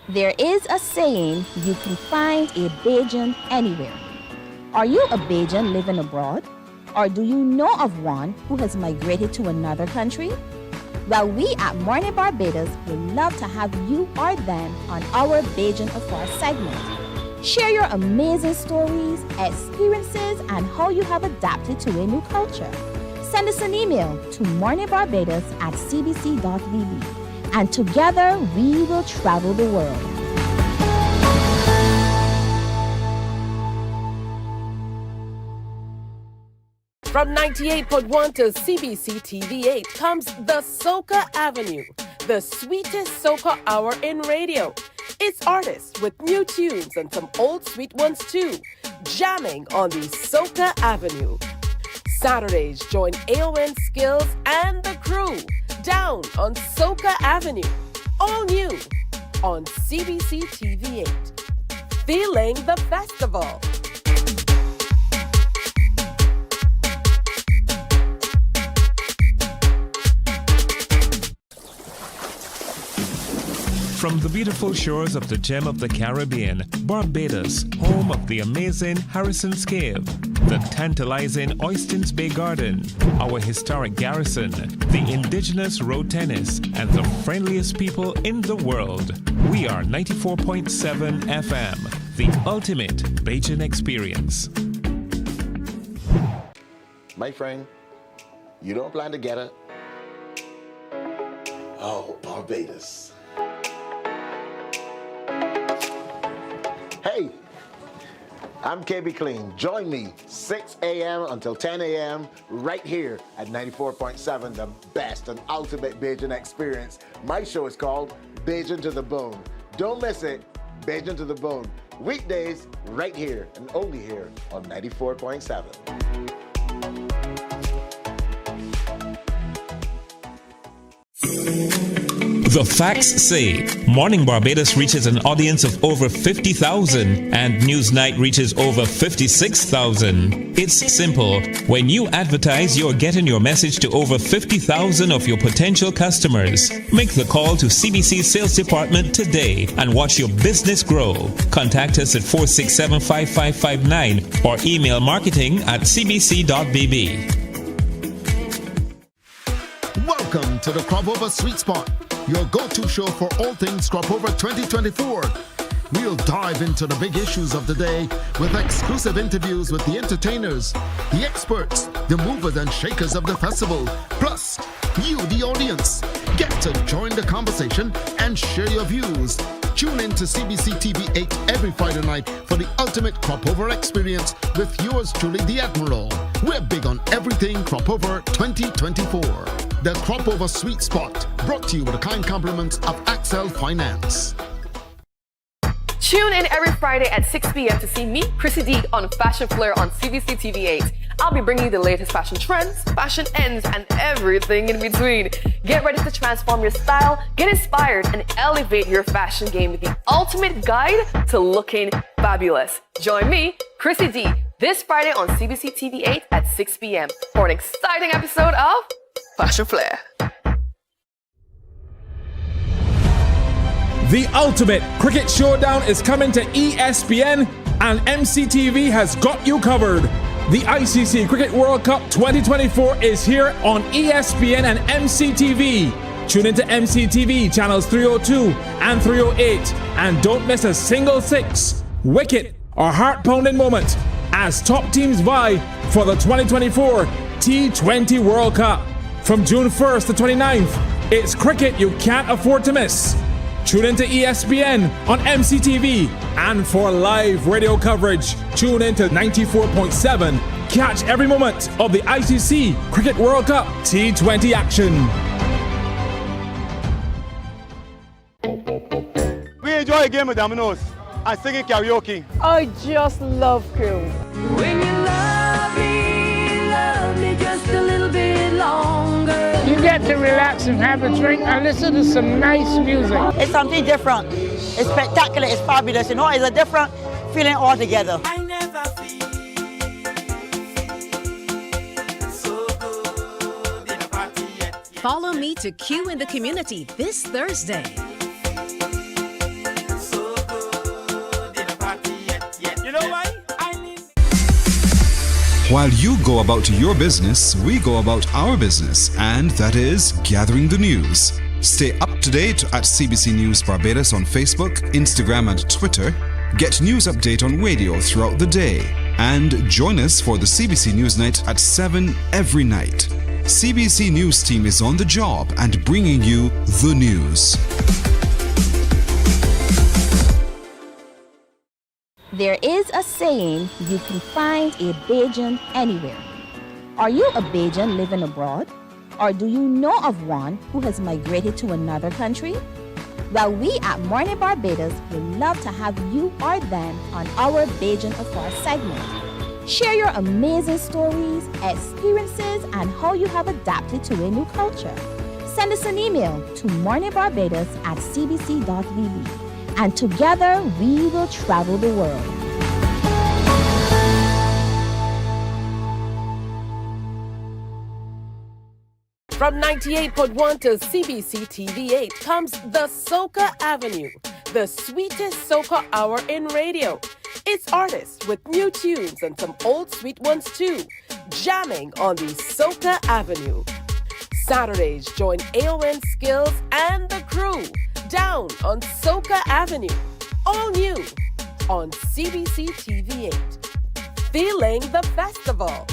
There is a saying, you can find a Bajan anywhere. Are you a Bajan living abroad? Or do you know of one who has migrated to another country? Well, we at Mornin Barbados would love to have you or them on our Bajan Affair segment. Share your amazing stories, experiences, and how you have adapted to a new culture. Send us an email to morninbarbados@cbc.vb, and together we will travel the world. From 98.1 to CBC TV8 comes the Soca Avenue, the sweetest soca hour in radio. It's artists with new tunes and some old sweet ones too, jamming on the Soca Avenue. Saturdays, join AON Skills and the crew down on Soca Avenue, all new on CBC TV8. Feeling the festival. From the beautiful shores of the gem of the Caribbean, Barbados, home of the amazing Harrison's Cave, the tantalizing Oystins Bay Garden, our historic garrison, the indigenous road tennis, and the friendliest people in the world. We are 94.7 FM, the ultimate Bajan experience. My friend, you don't plan to get it? Oh, Barbados. Hey, I'm KB Clean. Join me 6 a.m. until 10 a.m. right here at 94.7, the best and ultimate Bajan experience. My show is called Bajan to the Bone. Don't miss it, Bajan to the Bone. Weekdays right here and only here on 94.7. The facts say Morning Barbados reaches an audience of over 50,000 and Newsnight reaches over 56,000. It's simple. When you advertise, you're getting your message to over 50,000 of your potential customers. Make the call to CBC Sales Department today and watch your business grow. Contact us at 467-5559 or email marketing@cbc.bb. Welcome to the Cropover Sweet Spot, your go-to show for all things Cropover 2024. We'll dive into the big issues of the day with exclusive interviews with the entertainers, the experts, the movers and shakers of the festival, plus you, the audience. Get to join the conversation and share your views. Tune in to CBC TV8 every Friday night for the ultimate Cropover experience with yours truly, the Admiral. We're big on everything Cropover 2024. The Cropover Sweet Spot, brought to you with the kind compliments of Axel Finance. Tune in every Friday at 6 p.m. to see me, Chrissy D, on Fashion Flair on CBC TV8. I'll be bringing you the latest fashion trends, fashion ends, and everything in between. Get ready to transform your style, get inspired, and elevate your fashion game with the ultimate guide to looking fabulous. Join me, Chrissy D, this Friday on CBC TV8 at 6 p.m. for an exciting episode of Fashion Flair. The ultimate cricket showdown is coming to ESPN, and MCTV has got you covered. The ICC Cricket World Cup 2024 is here on ESPN and MCTV. Tune into MCTV channels 302 and 308, and don't miss a single six, wicket, or heart-pounding moment as top teams vie for the 2024 T20 World Cup. From June 1st to 29th, it's cricket you can't afford to miss. Tune into ESPN on MCTV, and for live radio coverage, tune into 94.7. Catch every moment of the ICC Cricket World Cup T20 action. We enjoy a game of dominoes and singing karaoke. I just love crew. When you love me just a little bit longer. You get to relax and have a drink and listen to some nice music. It's something different. It's spectacular. It's fabulous. You know, it's a different feeling altogether. I never feel so good in a party yet. Follow me to Q in the Community this Thursday. While you go about your business, we go about our business, and that is gathering the news. Stay up to date at CBC News Barbados on Facebook, Instagram, and Twitter. Get news update on radio throughout the day. And join us for the CBC News Night at 7 every night. CBC News team is on the job and bringing you the news. There is a saying, you can find a Bajan anywhere. Are you a Bajan living abroad? Or do you know of one who has migrated to another country? Well, we at Mornin Barbados would love to have you or them on our Bajan Afar segment. Share your amazing stories, experiences, and how you have adapted to a new culture. Send us an email to morninbarbados@cbc.vb, and together we will travel the world. From 98.1 to CBC TV8 comes the Soca Avenue, the sweetest soca hour in radio. It's artists with new tunes and some old sweet ones too, jamming on the Soca Avenue. Saturdays, join AON Skills and the crew down on Soca Avenue, all new on CBC TV8. Feeling the festival.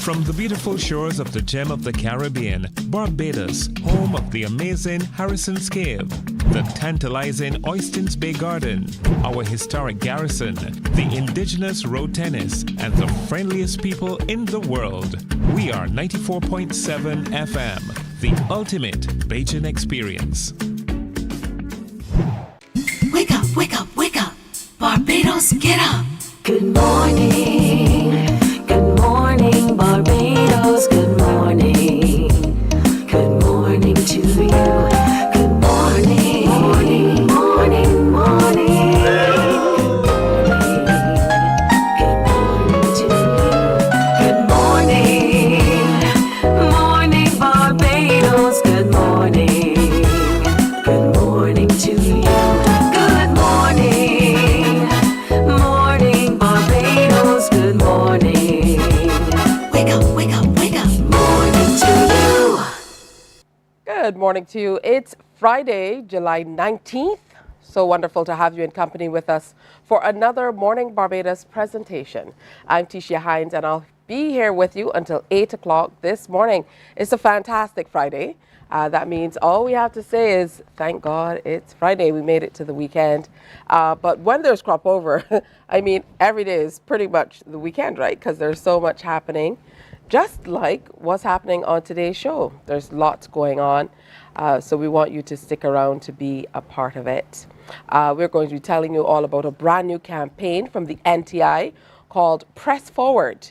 From the beautiful shores of the gem of the Caribbean, Barbados, home of the amazing Harrison's Cave, the tantalizing Oystins Bay Garden, our historic garrison, the indigenous road tennis, and the friendliest people in the world. We are 94.7 FM, the ultimate Bajan experience. Wake up, wake up, wake up. Barbados, get up. Good morning. Good morning, Barbados. Good morning. Good morning to you. Good morning. Morning, morning, morning. Good morning to you. Good morning. Morning, Barbados. Good morning. Good morning to you. Good morning. Morning, Barbados. Good morning. Wake up, wake up, wake up. Morning to you. Good morning to you. It's Friday, July 19th. So wonderful to have you in company with us for another Morning Barbados presentation. I'm Tisha Hines, and I'll be here with you until 8 o'clock this morning. It's a fantastic Friday. That means all we have to say is, thank God it's Friday. We made it to the weekend. But when there's crop over, I mean, every day is pretty much the weekend, right? Because there's so much happening. Just like what's happening on today's show. There's lots going on. So we want you to stick around to be a part of it. We're going to be telling you all about a brand new campaign from the NTI called Press Forward.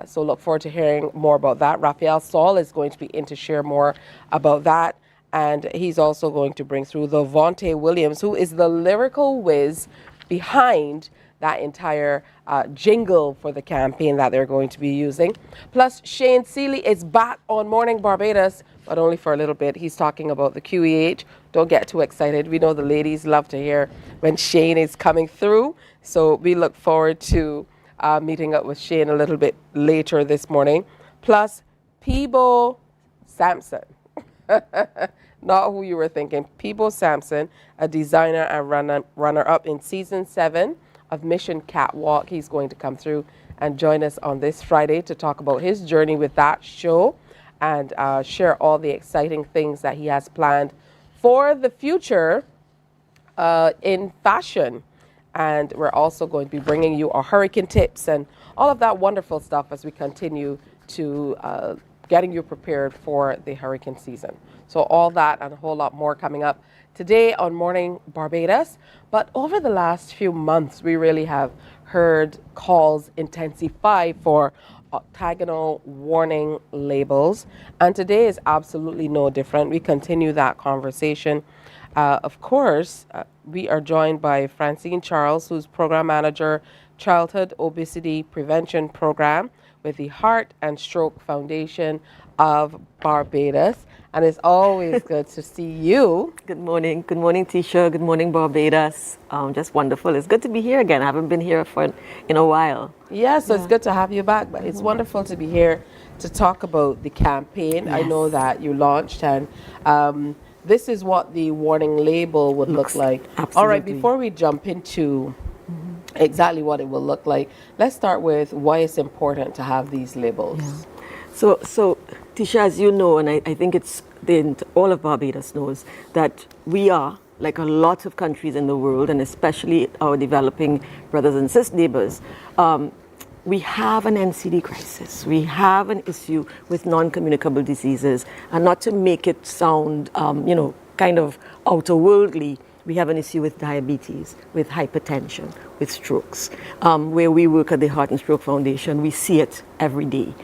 So look forward to hearing more about that. Raphael Saul is going to be in to share more about that. And he's also going to bring through the Vontae Williams, who is the lyrical whiz behind that entire jingle for the campaign that they're going to be using. Plus, Shane Seeley is back on Morning Barbados, but only for a little bit. He's talking about the QEH. Don't get too excited. We know the ladies love to hear when Shane is coming through. So we look forward to meeting up with Shane a little bit later this morning. Plus, Peebo Sampson. Not who you were thinking. Peebo Sampson, a designer and runner-up in Season 7 of Mission Catwalk. He's going to come through and join us on this Friday to talk about his journey with that show and share all the exciting things that he has planned for the future in fashion. And we're also going to be bringing you our hurricane tips and all of that wonderful stuff as we continue to getting you prepared for the hurricane season. So all that and a whole lot more coming up today on Morning Barbados. But over the last few months, we really have heard calls intensify for octagonal warning labels. And today is absolutely no different. We continue that conversation. Of course, we are joined by Francine Charles, who's Program Manager, Childhood Obesity Prevention Program with the Heart and Stroke Foundation of Barbados. and it's always good to see you. Good morning, Tisha. Good morning, Barbados. Just wonderful. It's good to be here again. I haven't been here in a while. Yeah, so it's good to have you back. But it's wonderful to be here to talk about the campaign. I know that you launched, and this is what the warning label would look like. Absolutely. All right, before we jump into exactly what it will look like, let's start with why it's important to have these labels. Yeah. So Tisha, as you know, and I think all of Barbados knows, that we are, like a lot of countries in the world, and especially our developing brothers and sis neighbors, we have an NCD crisis. We have an issue with non-communicable diseases, and not to make it sound, kind of outer-worldly, we have an issue with diabetes, with hypertension, with strokes. Where we work at the Heart and Stroke Foundation, we see it every day.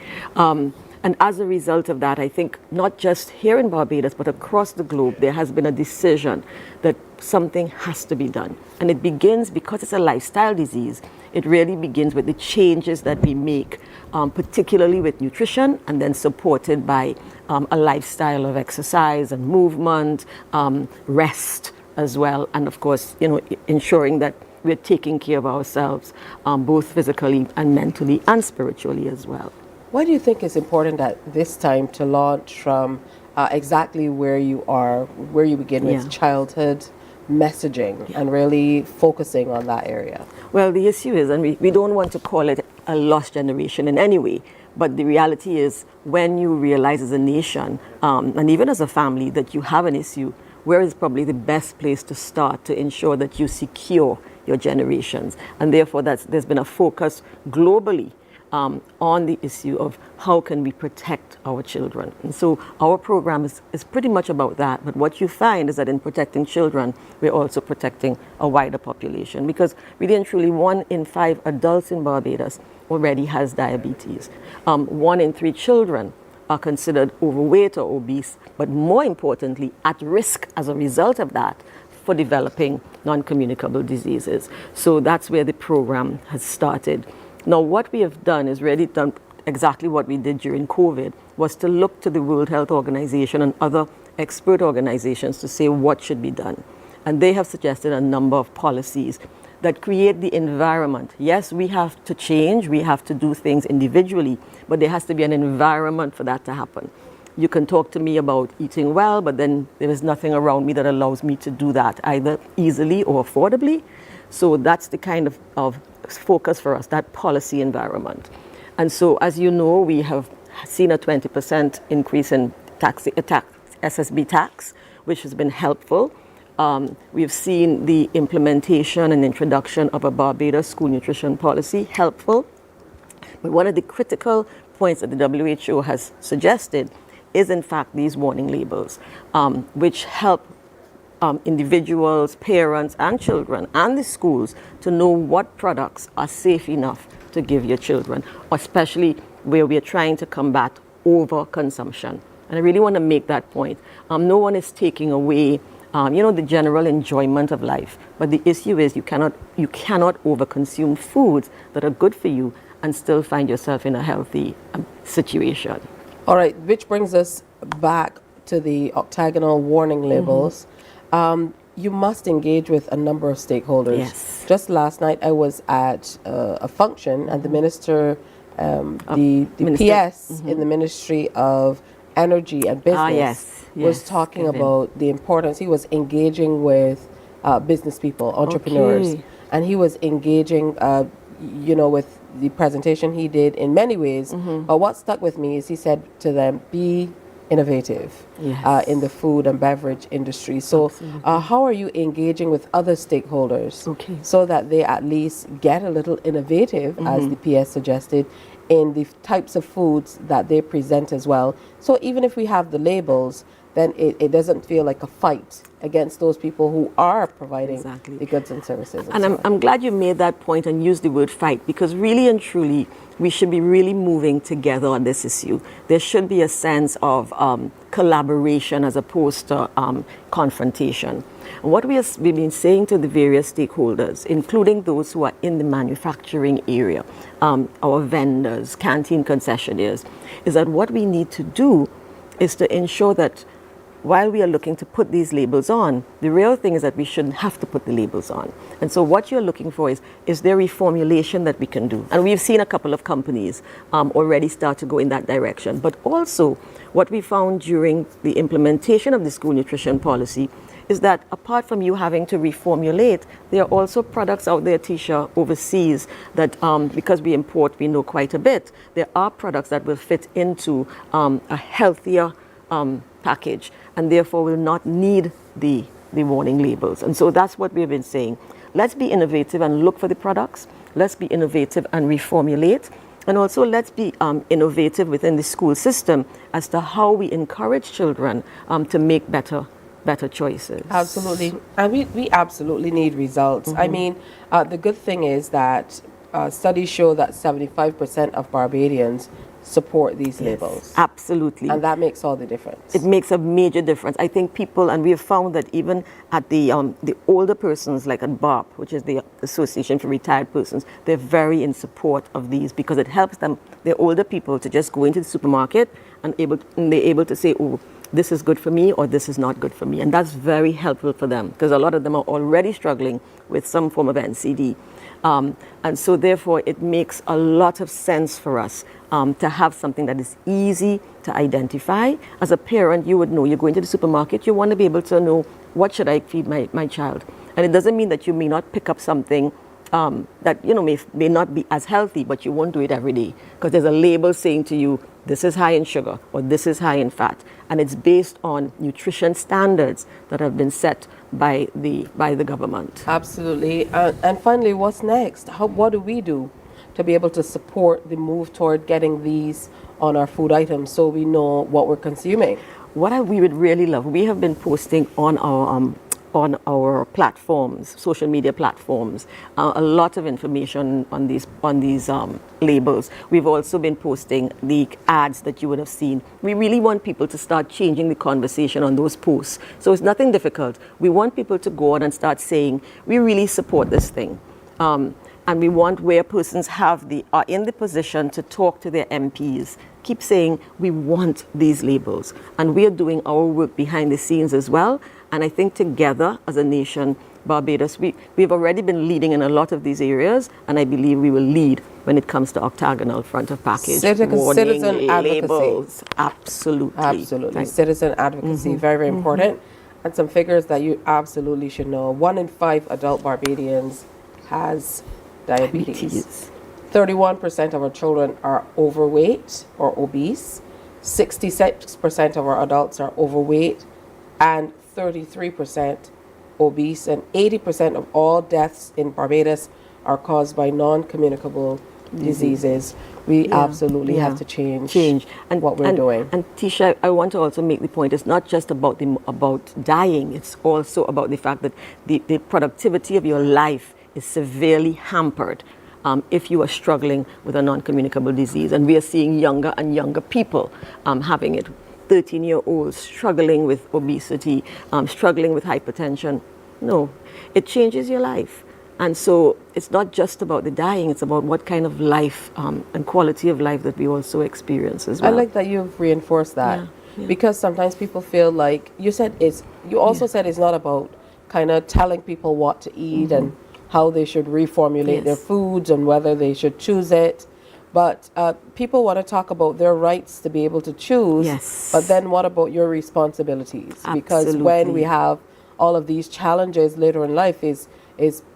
And as a result of that, I think not just here in Barbados, but across the globe, there has been a decision that something has to be done. And it begins, because it's a lifestyle disease, it really begins with the changes that we make, particularly with nutrition, and then supported by a lifestyle of exercise and movement, rest as well, and of course, ensuring that we're taking care of ourselves, both physically and mentally and spiritually as well. Why do you think it's important at this time to launch from exactly where you are, where you begin with childhood messaging and really focusing on that area? Well, the issue is, and we don't want to call it a lost generation in any way, but the reality is when you realize as a nation, and even as a family, that you have an issue, where is probably the best place to start to ensure that you secure your generations? And therefore, there's been a focus globally on the issue of how can we protect our children. And so our program is pretty much about that. But what you find is that in protecting children, we're also protecting a wider population, because really and truly 1 in 5 adults in Barbados already has diabetes. 1 in 3 children are considered overweight or obese, but more importantly, at risk as a result of that for developing non-communicable diseases. So that's where the program has started. Now, what we have done is really done exactly what we did during COVID, was to look to the World Health Organization and other expert organizations to say what should be done. And they have suggested a number of policies that create the environment. Yes, we have to change, we have to do things individually, but there has to be an environment for that to happen. You can talk to me about eating well, but then there is nothing around me that allows me to do that, either easily or affordably. So that's the kind of focus for us, that policy environment. And so, as you know, we have seen a 20% increase in SSB tax, which has been helpful. We've seen the implementation and introduction of a Barbados school nutrition policy, helpful. But one of the critical points that the WHO has suggested is, in fact, these warning labels, which help individuals, parents, and children, and the schools to know what products are safe enough to give your children, especially where we are trying to combat overconsumption. And I really want to make that point. No one is taking away the general enjoyment of life. But the issue is you cannot overconsume foods that are good for you and still find yourself in a healthy situation. All right, which brings us back to the octagonal warning labels. You must engage with a number of stakeholders. Yes. Just last night I was at a function and the minister, the PS in the Ministry of Energy and Business was talking about the importance. He was engaging with business people, entrepreneurs, and he was engaging, with the presentation he did in many ways. But what stuck with me is he said to them, be innovative in the food and beverage industry. So how are you engaging with other stakeholders so that they at least get a little innovative, as the PS suggested, in the types of foods that they present as well? So even if we have the labels, then it doesn't feel like a fight against those people who are providing the goods and services. And I'm glad you made that point and used the word fight, because really and truly, we should be really moving together on this issue. There should be a sense of collaboration as opposed to confrontation. And what we've been saying to the various stakeholders, including those who are in the manufacturing area, our vendors, canteen concessionaires, is that what we need to do is to ensure that while we are looking to put these labels on, the real thing is that we shouldn't have to put the labels on. And so what you're looking for is there reformulation that we can do? And we've seen a couple of companies already start to go in that direction. But also, what we found during the implementation of the school nutrition policy is that apart from you having to reformulate, there are also products out there, Tisha, overseas that because we import, we know quite a bit. There are products that will fit into a healthier package and therefore will not need the warning labels. And so that's what we've been saying. Let's be innovative and look for the products. Let's be innovative and reformulate. And also let's be innovative within the school system as to how we encourage children to make better choices. Absolutely. And we absolutely need results. I mean, the good thing is that studies show that 75% of Barbadians support these labels. Absolutely. And that makes all the difference. It makes a major difference. I think people, and we have found that even at the older persons, like at BARP, which is the Association for Retired Persons, they're very in support of these because it helps them, the older people, to just go into the supermarket and they're able to say, oh, this is good for me or this is not good for me. And that's very helpful for them because a lot of them are already struggling with some form of NCD. And so therefore it makes a lot of sense for us to have something that is easy to identify. As a parent, you would know, you're going to the supermarket, you want to be able to know, what should I feed my child? And it doesn't mean that you may not pick up something that may not be as healthy, but you won't do it every day because there's a label saying to you, this is high in sugar or this is high in fat. And it's based on nutrition standards that have been set by the government. Absolutely. And finally, what's next? What do we do to be able to support the move toward getting these on our food items so we know what we're consuming? What we would really love, we have been posting on our platforms, social media platforms, a lot of information on these labels. We've also been posting the ads that you would have seen. We really want people to start changing the conversation on those posts. So it's nothing difficult. We want people to go on and start saying, we really support this thing. And we want where persons are in the position to talk to their MPs, keep saying, we want these labels. And we are doing our work behind the scenes as well. And I think together as a nation, Barbados, we've already been leading in a lot of these areas, and I believe we will lead when it comes to octagonal front of package, citizen labels. Advocacy. Absolutely. Citizen advocacy, very, very important. And some figures that you absolutely should know. 1 in 5 adult Barbadians has diabetes. 31% of our children are overweight or obese. 66% of our adults are overweight and 33% obese, and 80% of all deaths in Barbados are caused by non-communicable diseases. We absolutely have to change and what we're doing. And Tisha, I want to also make the point, it's not just about dying, it's also about the fact that the productivity of your life is severely hampered if you are struggling with a non-communicable disease. And we are seeing younger and younger people having it. 13-year-olds struggling with obesity, struggling with hypertension. No, it changes your life. And so it's not just about the dying, it's about what kind of life and quality of life that we also experience as well. I like that you've reinforced that because sometimes people feel like, you said it's not about kind of telling people what to eat and how they should reformulate their foods and whether they should choose it. But people want to talk about their rights to be able to choose. Yes. But then what about your responsibilities? Absolutely. Because when we have all of these challenges later in life is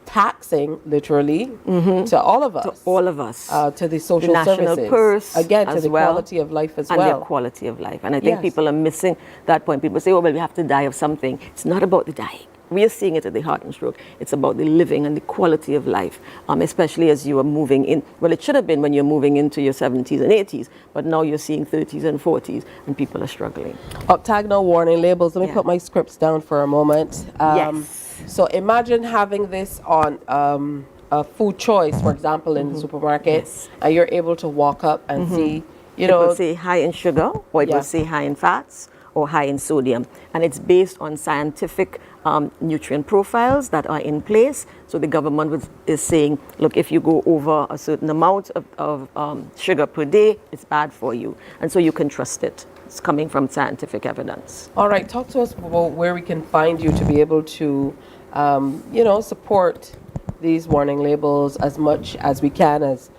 taxing literally to all of us. To all of us. To the social the national services. Purse. Again, to the well, quality of life as and well. And their quality of life. And I think people are missing that point. People say, oh, well, we have to die of something. It's not about the dying. We are seeing it at the Heart and Stroke. It's about the living and the quality of life, especially as you are moving in. Well, it should have been when you're moving into your 70s and 80s, but now you're seeing 30s and 40s, and people are struggling. Octagonal warning labels. Let me put my scripts down for a moment. Yes. So imagine having this on a food choice, for example, in the supermarket, and you're able to walk up and see, it will say high in sugar, or it will say high in fats, or high in sodium. And it's based on scientific nutrient profiles that are in place. So the government is saying, look, if you go over a certain amount of sugar per day, it's bad for you. And so you can trust it. it's coming from scientific evidence. All right, talk to us about where we can find you to be able to, support these warning labels as much as we can as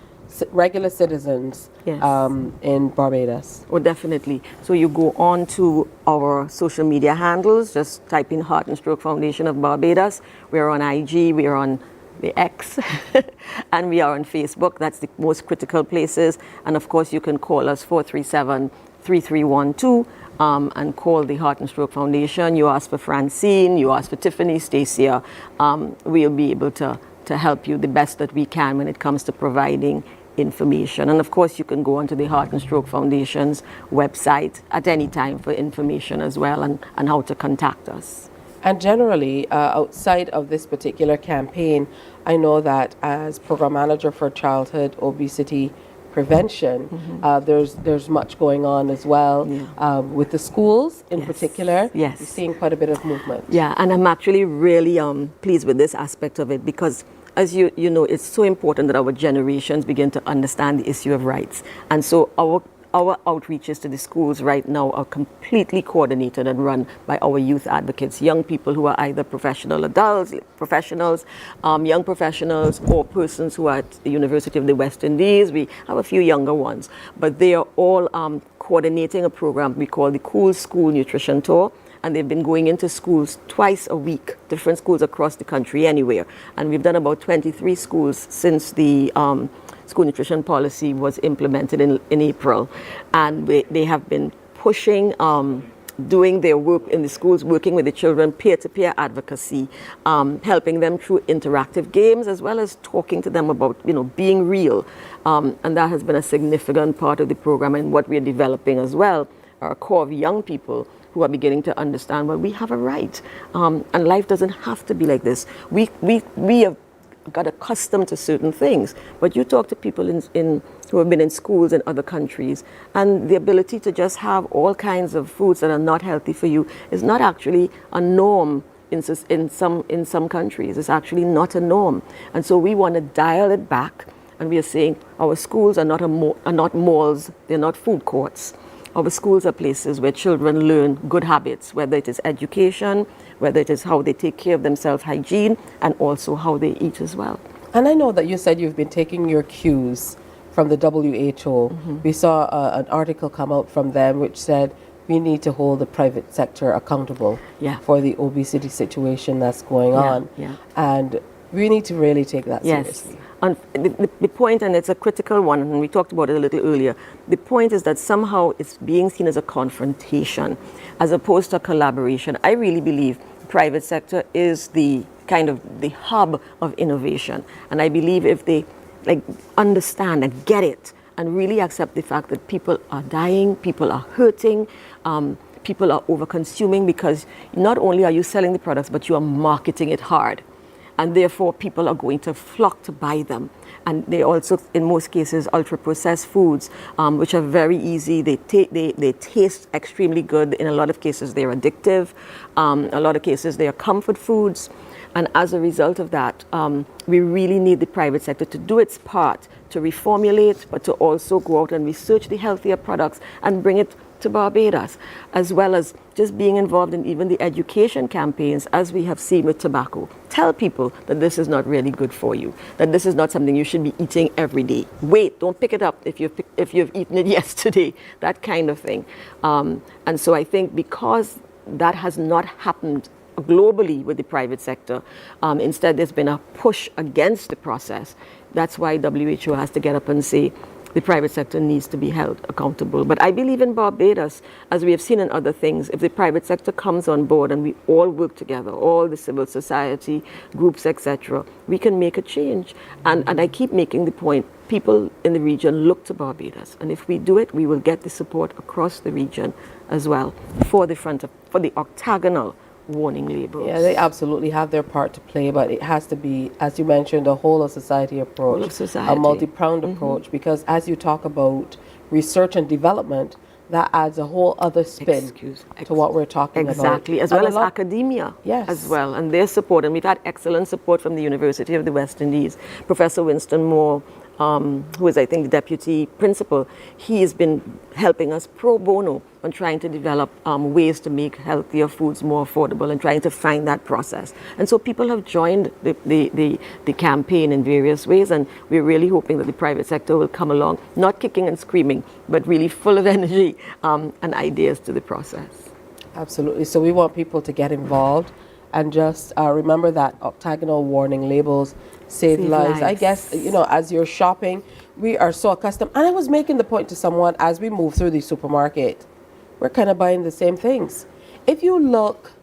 regular citizens in Barbados. Oh, definitely. So you go on to our social media handles, just type in Heart and Stroke Foundation of Barbados. We're on IG, we're on the X, and we are on Facebook. That's the most critical places. And of course, you can call us 437-3312 and call the Heart and Stroke Foundation. You ask for Francine, you ask for Tiffany, Stacia. We'll be able to help you the best that we can when it comes to providing information. And of course, you can go onto the Heart and Stroke Foundation's website at any time for information as well and how to contact us. And generally, outside of this particular campaign, I know that as program manager for childhood obesity prevention, there's much going on as well with the schools in particular. Yes. You're seeing quite a bit of movement. Yeah, and I'm actually really pleased with this aspect of it because, as you know, it's so important that our generations begin to understand the issue of rights. And so our outreaches to the schools right now are completely coordinated and run by our youth advocates, young people who are either professional adults, professionals, young professionals, or persons who are at the University of the West Indies. We have a few younger ones, but they are all coordinating a program we call the Cool School Nutrition Tour. And they've been going into schools twice a week, different schools across the country, anywhere. And we've done about 23 schools since the school nutrition policy was implemented in April. And they have been pushing, doing their work in the schools, working with the children, peer-to-peer advocacy, helping them through interactive games, as well as talking to them about, being real. And that has been a significant part of the program. And what we're developing as well are a core of young people who are beginning to understand, well, we have a right, and life doesn't have to be like this. We have got accustomed to certain things, but you talk to people who have been in schools in other countries, and the ability to just have all kinds of foods that are not healthy for you is not actually a norm in some countries. It's actually not a norm, and so we want to dial it back. And we are saying our schools are not malls; they're not food courts. Our schools are places where children learn good habits, whether it is education, whether it is how they take care of themselves, hygiene, and also how they eat as well. And I know that you said you've been taking your cues from the WHO. We saw an article come out from them which said we need to hold the private sector accountable for the obesity situation that's going on. And we need to really take that seriously. And the point, and it's a critical one, and we talked about it a little earlier, the point is that somehow it's being seen as a confrontation as opposed to a collaboration. I really believe the private sector is the kind of the hub of innovation. And I believe if they understand and get it and really accept the fact that people are dying, people are hurting, people are over-consuming, because not only are you selling the products, but you are marketing it hard. And therefore, people are going to flock to buy them. And they also, in most cases, ultra-processed foods, which are very easy. They taste extremely good. In a lot of cases, they're addictive. A lot of cases, they are comfort foods. And as a result of that, we really need the private sector to do its part to reformulate, but to also go out and research the healthier products and bring it to Barbados, as well as just being involved in even the education campaigns, as we have seen with tobacco. Tell people that this is not really good for you, that this is not something you should be eating every day. Wait, don't pick it up if you've eaten it yesterday, that kind of thing. And so I think because that has not happened globally with the private sector, instead there's been a push against the process. That's why WHO has to get up and say, the private sector needs to be held accountable. But I believe in Barbados, as we have seen in other things, if the private sector comes on board and we all work together, all the civil society groups, etc., we can make a change. And I keep making the point, people in the region look to Barbados. And if we do it, we will get the support across the region as well for the octagonal warning labels. Yeah, they absolutely have their part to play, but it has to be, as you mentioned, a whole of society approach, a multi-pronged approach, because as you talk about research and development, that adds a whole other spin to what we're talking about. Exactly, as well as academia as well, and their support. And we've had excellent support from the University of the West Indies. Professor Winston Moore who is, I think, the deputy principal, he has been helping us pro bono on trying to develop ways to make healthier foods more affordable and trying to find that process. And so people have joined the campaign in various ways, and we're really hoping that the private sector will come along, not kicking and screaming, but really full of energy and ideas to the process. Absolutely. So we want people to get involved and just remember that octagonal warning labels save lives. I guess, as you're shopping, we are so accustomed. And I was making the point to someone as we move through the supermarket, we're kind of buying the same things. If you look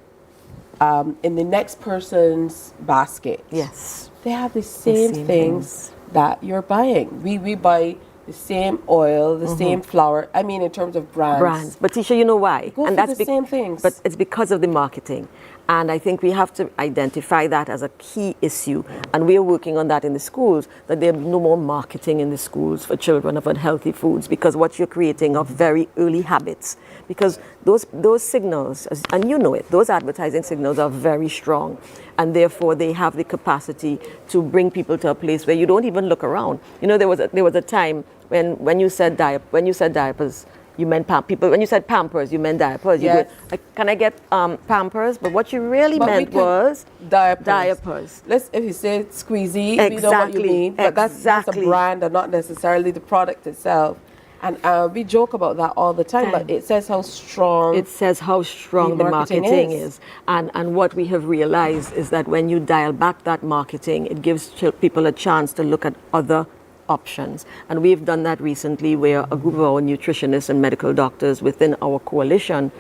in the next person's basket, yes, they have the same things that you're buying. We buy the same oil, the same flour. I mean, in terms of brands. But Tisha, you know why? Go and for that's the same things. But it's because of the marketing. And I think we have to identify that as a key issue. And we are working on that in the schools, that there be no more marketing in the schools for children of unhealthy foods, because what you're creating are very early habits. Because those signals, and you know it, those advertising signals are very strong. And therefore, they have the capacity to bring people to a place where you don't even look around. There was a time when you said diapers, you meant people. When you said Pampers, you meant diapers. Yes. You go, can I get Pampers? But what you really meant was diapers. If you say squeezy, we know what you mean. But that's a brand and not necessarily the product itself. And we joke about that all the time, but it says how strong. It says how strong the marketing is. And what we have realized is that when you dial back that marketing, it gives people a chance to look at other options. And we've done that recently, where a group of our nutritionists and medical doctors within our coalition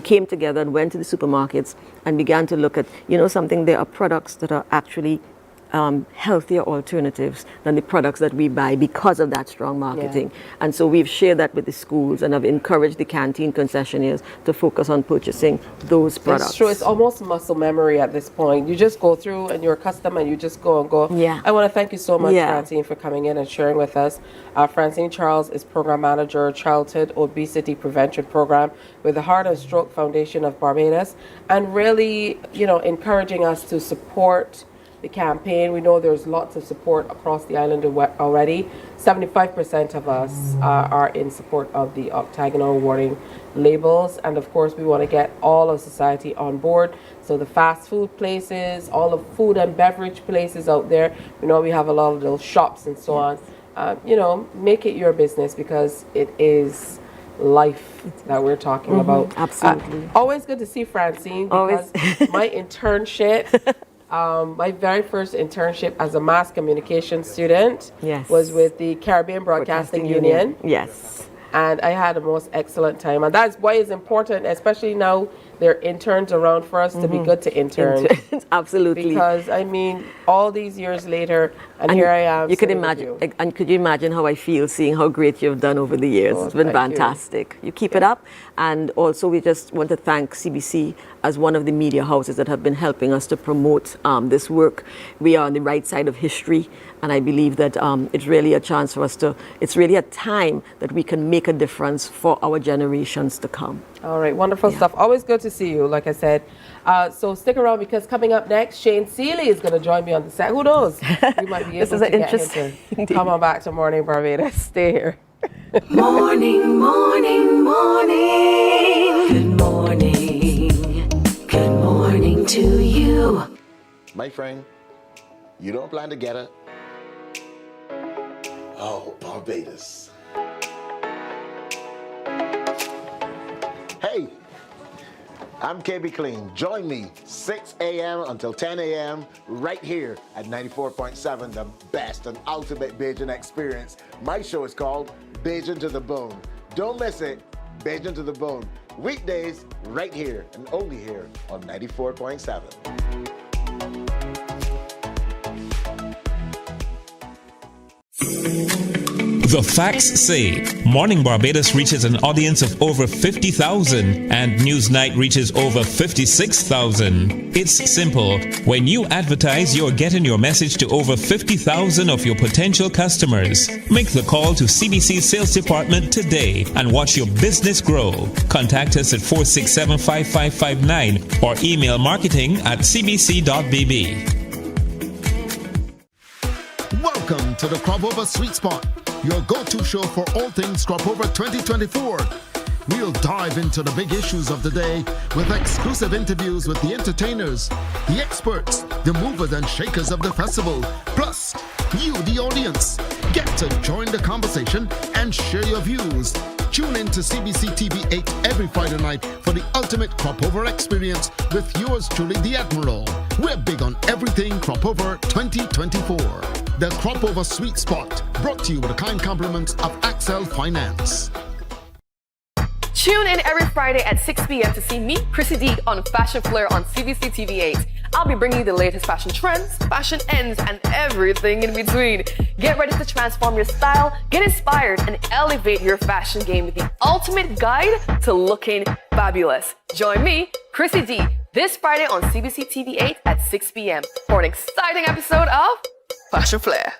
came together and went to the supermarkets and began to look at, something. There are products that are actually healthier alternatives than the products that we buy because of that strong marketing. Yeah. And so we've shared that with the schools and have encouraged the canteen concessionaires to focus on purchasing those products. It's true. It's almost muscle memory at this point. You just go through and you're accustomed and you just go and go. Yeah. I want to thank you so much, Francine, for coming in and sharing with us. Francine Charles is Program Manager, Childhood Obesity Prevention Program with the Heart and Stroke Foundation of Barbados, and really, encouraging us to support the campaign. We know there's lots of support across the island already. 75% of us are in support of the octagonal warning labels, and of course we want to get all of society on board. So the fast food places, all the food and beverage places out there, we have a lot of little shops and so on. Make it your business, because it is life that we're talking about. Absolutely. Always good to see Francine, because my internship my very first internship as a mass communication student was with the Caribbean Broadcasting Union. Yes. And I had the most excellent time. And that's why it's important, especially now there are interns around for us, to be good to intern. Absolutely. Because, all these years later, and here I am. You could imagine, and could you imagine how I feel seeing how great you've done over the years? It's been fantastic. You keep it up. And also, we just want to thank CBC as one of the media houses that have been helping us to promote this work. We are on the right side of history, and I believe that it's really a chance for us it's really a time that we can make a difference for our generations to come. All right, wonderful stuff. Always good to see you, like I said. So stick around, because coming up next, Shane Seeley is going to join me on the set. Who knows? We might be able to get him to come on back to Morning Barbados. Stay here. Morning, morning, morning. Good morning. Good morning to you. My friend, you don't plan to get it. Oh, Barbados. Hey, I'm KB Clean. Join me 6 a.m. until 10 a.m. right here at 94.7, the best and ultimate Bajan experience. My show is called Bajan to the Bone. Don't miss it. Bajan to the Bone. Weekdays right here and only here on 94.7. The facts say Morning Barbados reaches an audience of over 50,000 and Newsnight reaches over 56,000. It's simple. When you advertise, you're getting your message to over 50,000 of your potential customers. Make the call to CBC Sales Department today and watch your business grow. Contact us at 467-5559 or email marketing@cbc.bb. Welcome to the Crop Over Sweet Spot, your go-to show for all things Crop Over 2024. We'll dive into the big issues of the day with exclusive interviews with the entertainers, the experts, the movers and shakers of the festival, plus you, the audience. Get to join the conversation and share your views. Tune in to CBC TV 8 every Friday night for the ultimate Crop Over experience with yours truly, the Admiral. We're big on everything Crop Over 2024. The Crop Over Sweet Spot, brought to you with the kind compliments of Axel Finance. Tune in every Friday at 6 p.m. to see me, Chrissy D, on Fashion Flair on CBC TV 8. I'll be bringing you the latest fashion trends, fashion ends, and everything in between. Get ready to transform your style, get inspired, and elevate your fashion game with the ultimate guide to looking fabulous. Join me, Chrissy D, this Friday on CBC TV 8 at 6 p.m. for an exciting episode of Fashion Flair.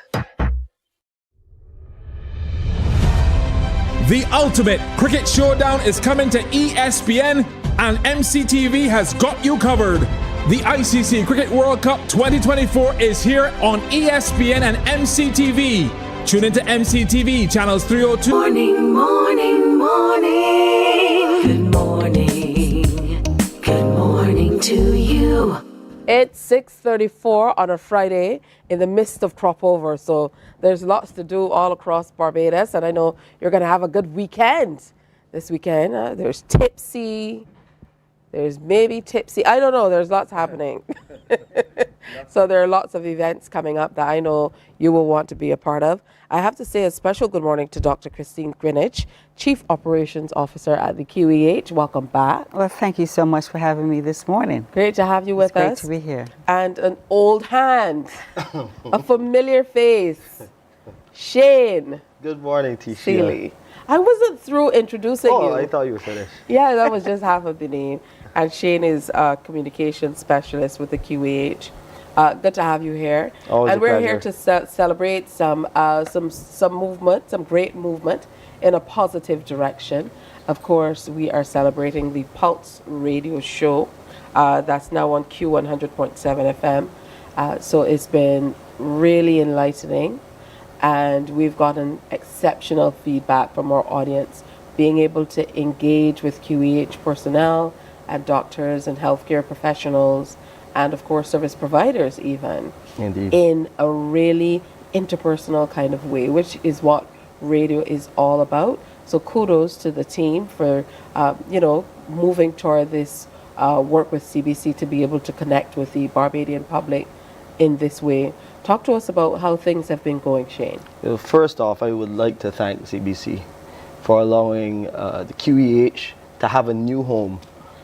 The ultimate cricket showdown is coming to ESPN, and MCTV has got you covered. The ICC Cricket World Cup 2024 is here on ESPN and MCTV. Tune into MCTV channels 302. Morning, morning, morning. Good morning. Good morning to you. It's 6:34 on a Friday in the midst of crop over, so there's lots to do all across Barbados, and I know you're going to have a good weekend this weekend. There's Tipsy, there's maybe Tipsy, I don't know, there's lots happening. So there are lots of events coming up that I know you will want to be a part of. I have to say a special good morning to Dr. Christine Greenwich, Chief Operations Officer at the QEH. Welcome back. Well, thank you so much for having me this morning. Great to have you with us. Great to be here. And an old hand, a familiar face, Shane. Good morning, Tisha. Seeley. I wasn't through introducing you. Oh, I thought you were finished. Yeah, that was just half of the name. And Shane is a communications specialist with the QEH. Good to have you here. Always and a we're pleasure. here to celebrate some movement, some great movement in a positive direction. Of course, we are celebrating the Pulse radio show that's now on Q100.7 FM. So it's been really enlightening, and we've gotten exceptional feedback from our audience, being able to engage with QEH personnel and doctors and healthcare professionals, and of course service providers even. Indeed. In a really interpersonal kind of way, which is what radio is all about. So kudos to the team for moving toward this work with CBC to be able to connect with the Barbadian public in this way. Talk to us about how things have been going, Shane. Well, first off, I would like to thank CBC for allowing the QEH to have a new home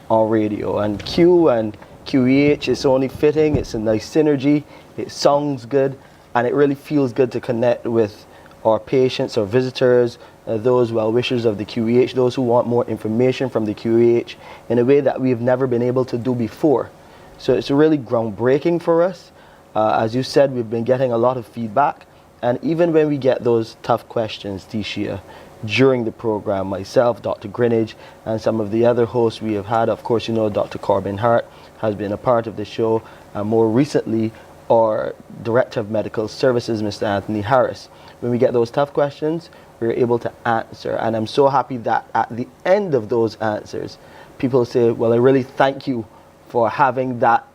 on radio. And Q and QEH is only fitting, it's a nice synergy, it sounds good, and it really feels good to connect with our patients, our visitors, those well-wishers of the QEH, those who want more information from the QEH in a way that we've never been able to do before. So it's really groundbreaking for us. As you said, we've been getting a lot of feedback, and even when we get those tough questions, Tishia, during the program, myself, Dr. Greenwich, and some of the other hosts we have had, of course, Dr. Corbin Hart has been a part of the show, and more recently, our Director of Medical Services, Mr. Anthony Harris. When we get those tough questions, we're able to answer, and I'm so happy that at the end of those answers, people say, well, I really thank you for having that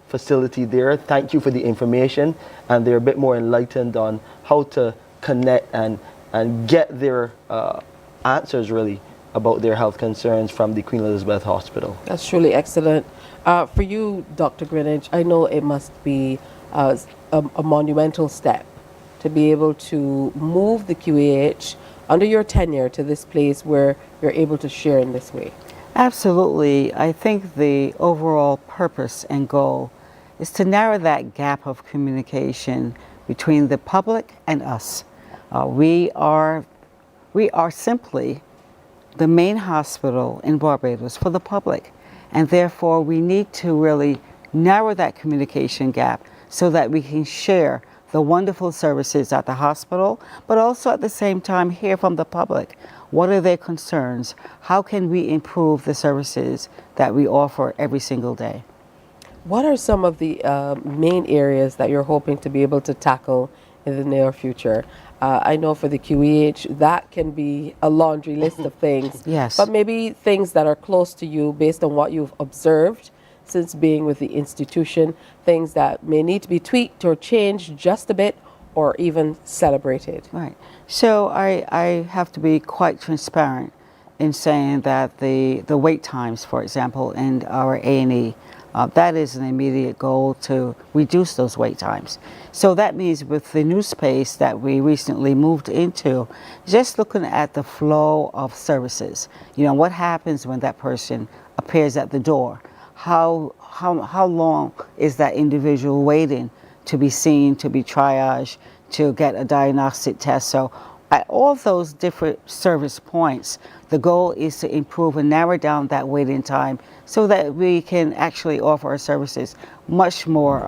facility there. Thank you for the information, and they're a bit more enlightened on how to connect and get their answers really about their health concerns from the Queen Elizabeth Hospital. That's truly excellent. For you, Dr. Greenwich, I know it must be a monumental step to be able to move the QAH under your tenure to this place where you're able to share in this way. Absolutely. I think the overall purpose and goal is to narrow that gap of communication between the public and us. We are simply the main hospital in Barbados for the public, and therefore we need to really narrow that communication gap so that we can share the wonderful services at the hospital, but also at the same time hear from the public. What are their concerns? How can we improve the services that we offer every single day? What are some of the main areas that you're hoping to be able to tackle in the near future. I know for the QEH, that can be a laundry list of things. Yes. But maybe things that are close to you based on what you've observed since being with the institution, things that may need to be tweaked or changed just a bit or even celebrated. Right. So I have to be quite transparent in saying that the wait times, for example, in our A&E, that is an immediate goal to reduce those wait times. So that means with the new space that we recently moved into, just looking at the flow of services, you know, what happens when that person appears at the door? How long is that individual waiting to be seen, to be triaged, to get a diagnostic test? So at all those different service points, the goal is to improve and narrow down that waiting time so that we can actually offer our services much more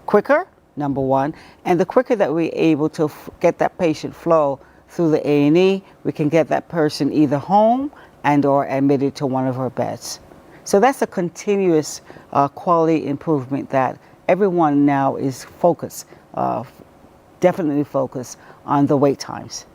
quicker, number one. And the quicker that we're able to get that patient flow through the A&E, we can get that person either home and or admitted to one of our beds. So that's a continuous quality improvement that everyone now is focused, definitely focused on the wait times.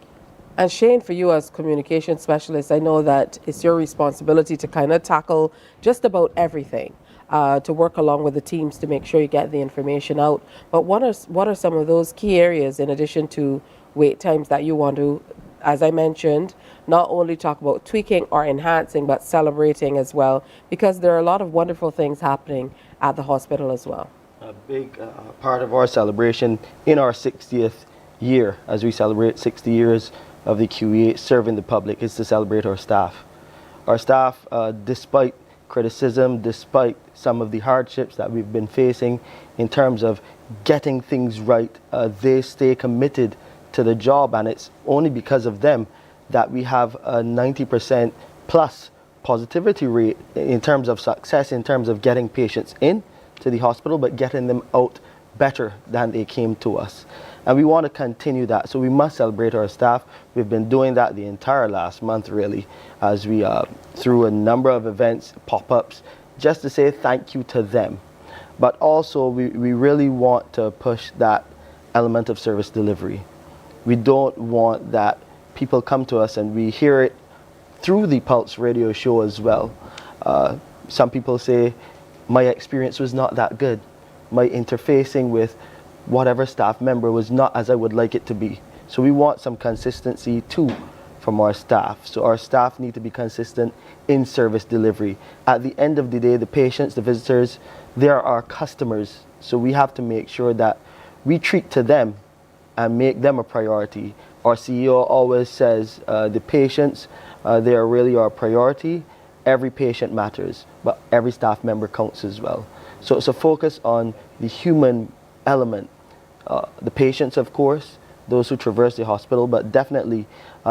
And Shane, for you as communication specialist, I know that it's your responsibility to kind of tackle just about everything, to work along with the teams to make sure you get the information out. But what are some of those key areas in addition to wait times that you want to, as I mentioned, not only talk about tweaking or enhancing, but celebrating as well, because there are a lot of wonderful things happening at the hospital as well. A big part of our celebration in our 60th year, as we celebrate 60 years of the QEH serving the public, is to celebrate our staff. Our staff, despite criticism, despite some of the hardships that we've been facing in terms of getting things right, they stay committed to the job, and it's only because of them that we have a 90% plus positivity rate in terms of success, in terms of getting patients in to the hospital, but getting them out better than they came to us. And we want to continue that, so we must celebrate our staff. We've been doing that the entire last month, really, as we through a number of events, pop-ups, just to say thank you to them. But also, we really want to push that element of service delivery. We don't want that people come to us and we hear it through the Pulse radio show as well. Some people say, my experience was not that good. My interfacing with whatever staff member was not as I would like it to be. So we want some consistency too from our staff. So our staff need to be consistent in service delivery. At the end of the day, the patients, the visitors, they are our customers. So we have to make sure that we treat to them and make them a priority. Our CEO always says the patients, they are really our priority. Every patient matters, but every staff member counts as well. So it's a focus on the human element. The patients, of course, those who traverse the hospital, but definitely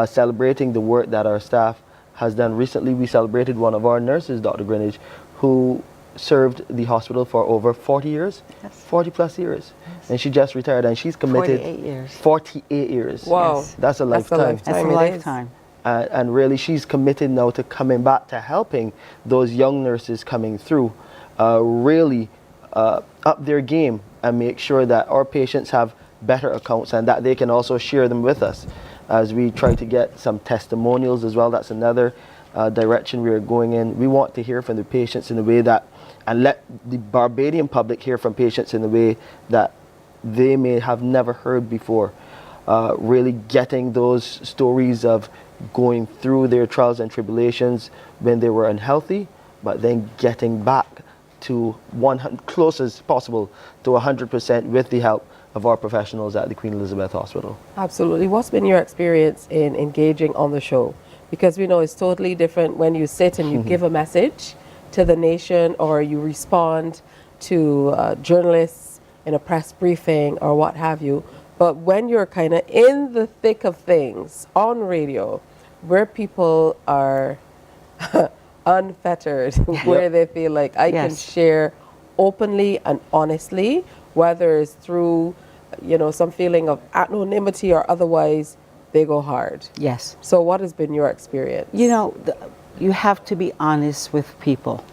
celebrating the work that our staff has done. Recently, we celebrated one of our nurses, Dr. Greenwich, who served the hospital for over 40 years, yes. 40 plus years. Yes. And she just retired, and she's committed 48 years. 48 years. Wow. Yes. That's a lifetime. That's a lifetime. And really, she's committed now to coming back to helping those young nurses coming through, really up their game and make sure that our patients have better accounts and that they can also share them with us as we try to get some testimonials as well. That's another direction we are going in. We want to hear from the patients in a way that, and let the Barbadian public hear from patients in a way that they may have never heard before. Really getting those stories of going through their trials and tribulations when they were unhealthy, but then getting back to close as possible to 100% with the help of our professionals at the Queen Elizabeth Hospital. Absolutely. What's been your experience in engaging on the show? Because we know it's totally different when you sit and you give a message to the nation, or you respond to journalists in a press briefing or what have you. But when you're kind of in the thick of things on radio, where people are unfettered, where they feel like I can share openly and honestly, whether it's through, some feeling of anonymity or otherwise, they go hard. Yes. So what has been your experience? You have to be honest with people.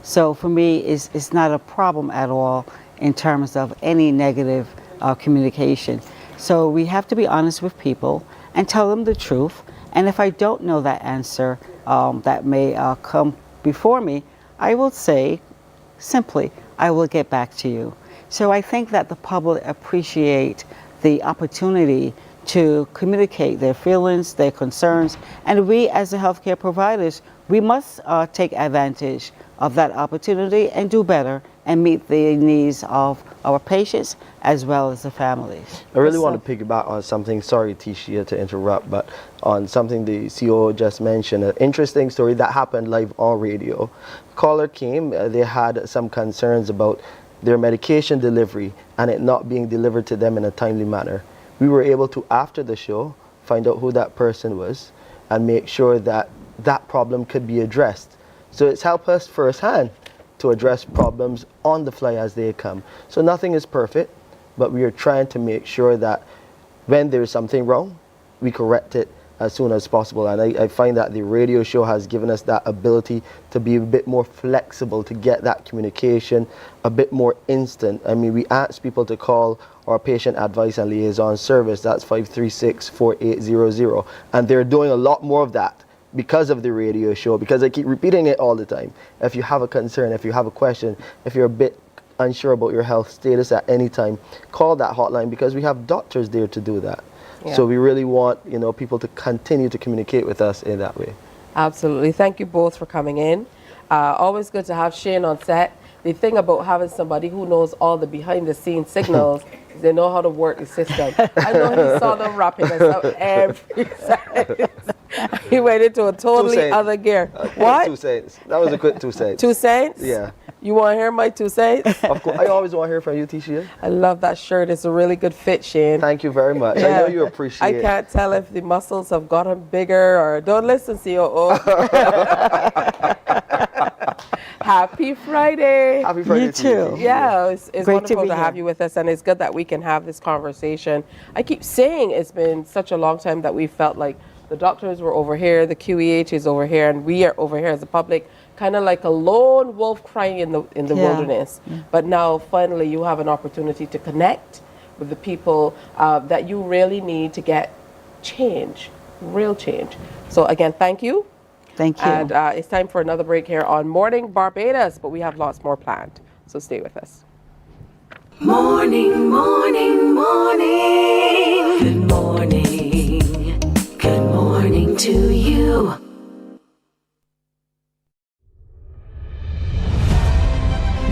So for me, it's not a problem at all in terms of any negative communication. So we have to be honest with people and tell them the truth. And if I don't know that answer that may come before me, I will say simply, I will get back to you. So I think that the public appreciate the opportunity to communicate their feelings, their concerns, and we as the healthcare providers, we must take advantage of that opportunity and do better and meet the needs of our patients as well as the families. I really want to piggyback on something, sorry Tishia to interrupt, but on something the CEO just mentioned, an interesting story that happened live on radio. Caller came, they had some concerns about their medication delivery and it not being delivered to them in a timely manner. We were able to, after the show, find out who that person was and make sure that that problem could be addressed. So it's helped us firsthand to address problems on the fly as they come. So nothing is perfect, but we are trying to make sure that when there's something wrong, we correct it as soon as possible. And I find that the radio show has given us that ability to be a bit more flexible, to get that communication a bit more instant. I mean, we ask people to call our patient advice and liaison service, that's 536-4800, and they're doing a lot more of that because of the radio show, because I keep repeating it all the time. If you have a concern, if you have a question, if you're a bit unsure about your health status at any time, call that hotline because we have doctors there to do that. Yeah. So we really want, you know, people to continue to communicate with us in that way. Absolutely. Thank you both for coming in. Always good to have Shane on set. The thing about having somebody who knows all the behind-the-scenes signals is they know how to work the system. I know he saw them wrapping us up every second. He went into a totally other gear. What? 2 cents. That was a quick 2 cents. 2 cents? Yeah. You want to hear my 2 cents? Of course. I always want to hear from you, Tishia. I love that shirt. It's a really good fit, Shane. Thank you very much. Yeah. I know you appreciate it. I can't tell if the muscles have gotten bigger or don't listen, COO. Happy Friday. Happy Friday you too. Yeah, it's wonderful to have you with us, and it's good that we can have this conversation. I keep saying it's been such a long time that we felt like the doctors were over here, the QEH is over here, and we are over here as the public, kind of like a lone wolf crying in the wilderness. Yeah. But now, finally, you have an opportunity to connect with the people that you really need to get change, real change. So again, thank you. Thank you. And it's time for another break here on Morning Barbados, but we have lots more planned. So stay with us. Morning, morning, morning. Good morning. Good morning to you.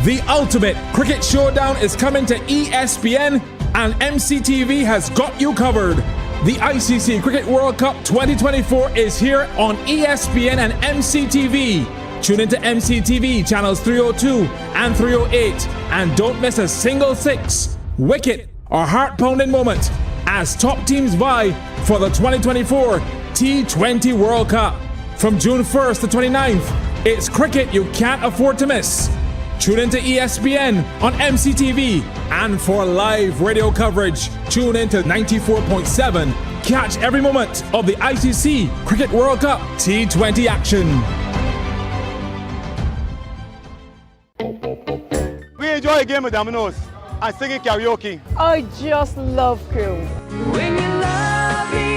The ultimate cricket showdown is coming to ESPN, and MCTV has got you covered. The ICC Cricket World Cup 2024 is here on ESPN and MCTV. Tune into MCTV channels 302 and 308 and don't miss a single six, wicket or heart-pounding moment as top teams vie for the 2024 T20 World Cup. From June 1st to 29th, it's cricket you can't afford to miss. Tune into ESPN on MCTV, and for live radio coverage, tune into 94.7. Catch every moment of the ICC Cricket World Cup T20 action. We enjoy a game of dominoes and singing karaoke. I just love crew. When you love me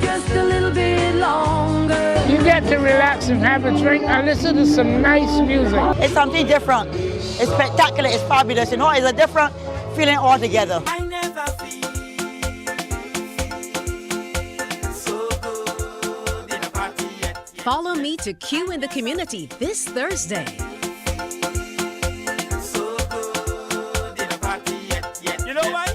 just a little bit longer. You get to relax and have a drink and listen to some nice music. It's something different. It's spectacular. It's fabulous. You know, it's a different feeling altogether. I never feel so good in a party yet. Follow me to Q in the Community this Thursday. So good in a party yet. You know why?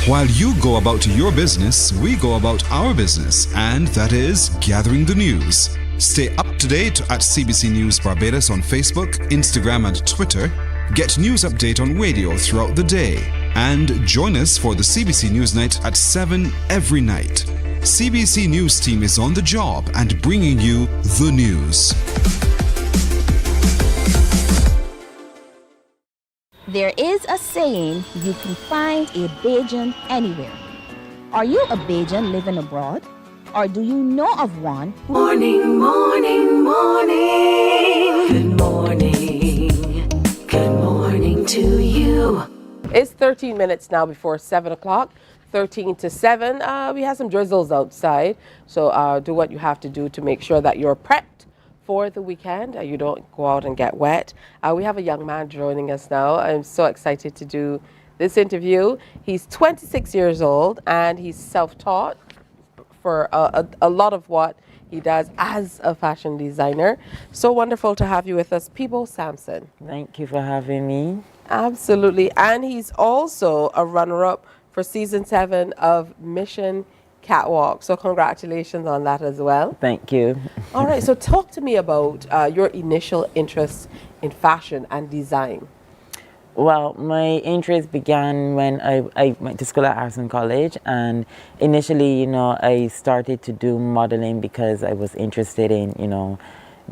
While you go about your business, we go about our business, and that is gathering the news. Stay up to date at CBC News Barbados on Facebook, Instagram, and Twitter. Get news update on radio throughout the day. And join us for the CBC News Night at 7 every night. CBC News team is on the job and bringing you the news. There is a saying, you can find a Bajan anywhere. Are you a Bajan living abroad? Or do you know of one? Morning, morning, morning. Good morning. Good morning to you. It's 13 minutes now before 7 o'clock. 13 to 7. We have some drizzles outside, so do what you have to do to make sure that you're prepped for the weekend. You don't go out and get wet. We have a young man joining us now. I'm so excited to do this interview. He's 26 years old and he's self-taught for a lot of what he does as a fashion designer. So wonderful to have you with us, Peebo Sampson. Thank you for having me. Absolutely. And he's also a runner-up for season 7 of Mission Catwalk. So congratulations on that as well. Thank you. All right. So talk to me about your initial interest in fashion and design. Well, my interest began when I went to school at Harrison College, and initially, I started to do modeling because I was interested in,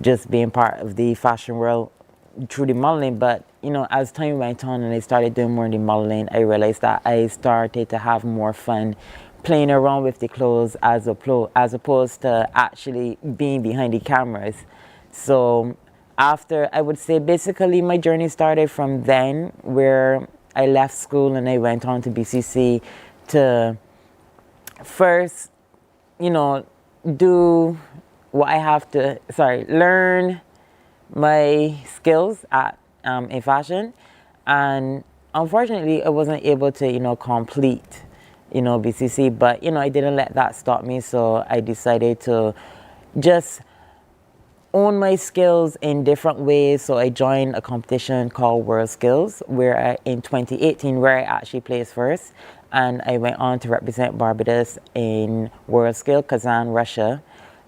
just being part of the fashion world through the modeling. But, as time went on and I started doing more of the modeling, I realized that I started to have more fun playing around with the clothes as opposed to actually being behind the cameras. So after, I would say basically my journey started from then, where I left school and I went on to BCC to first, do what I have to, learn my skills in fashion. And unfortunately, I wasn't able to, complete, BCC, but, I didn't let that stop me. So I decided to just own my skills in different ways. So I joined a competition called World Skills, in 2018, where I actually placed first. And I went on to represent Barbados in World Skills, Kazan, Russia.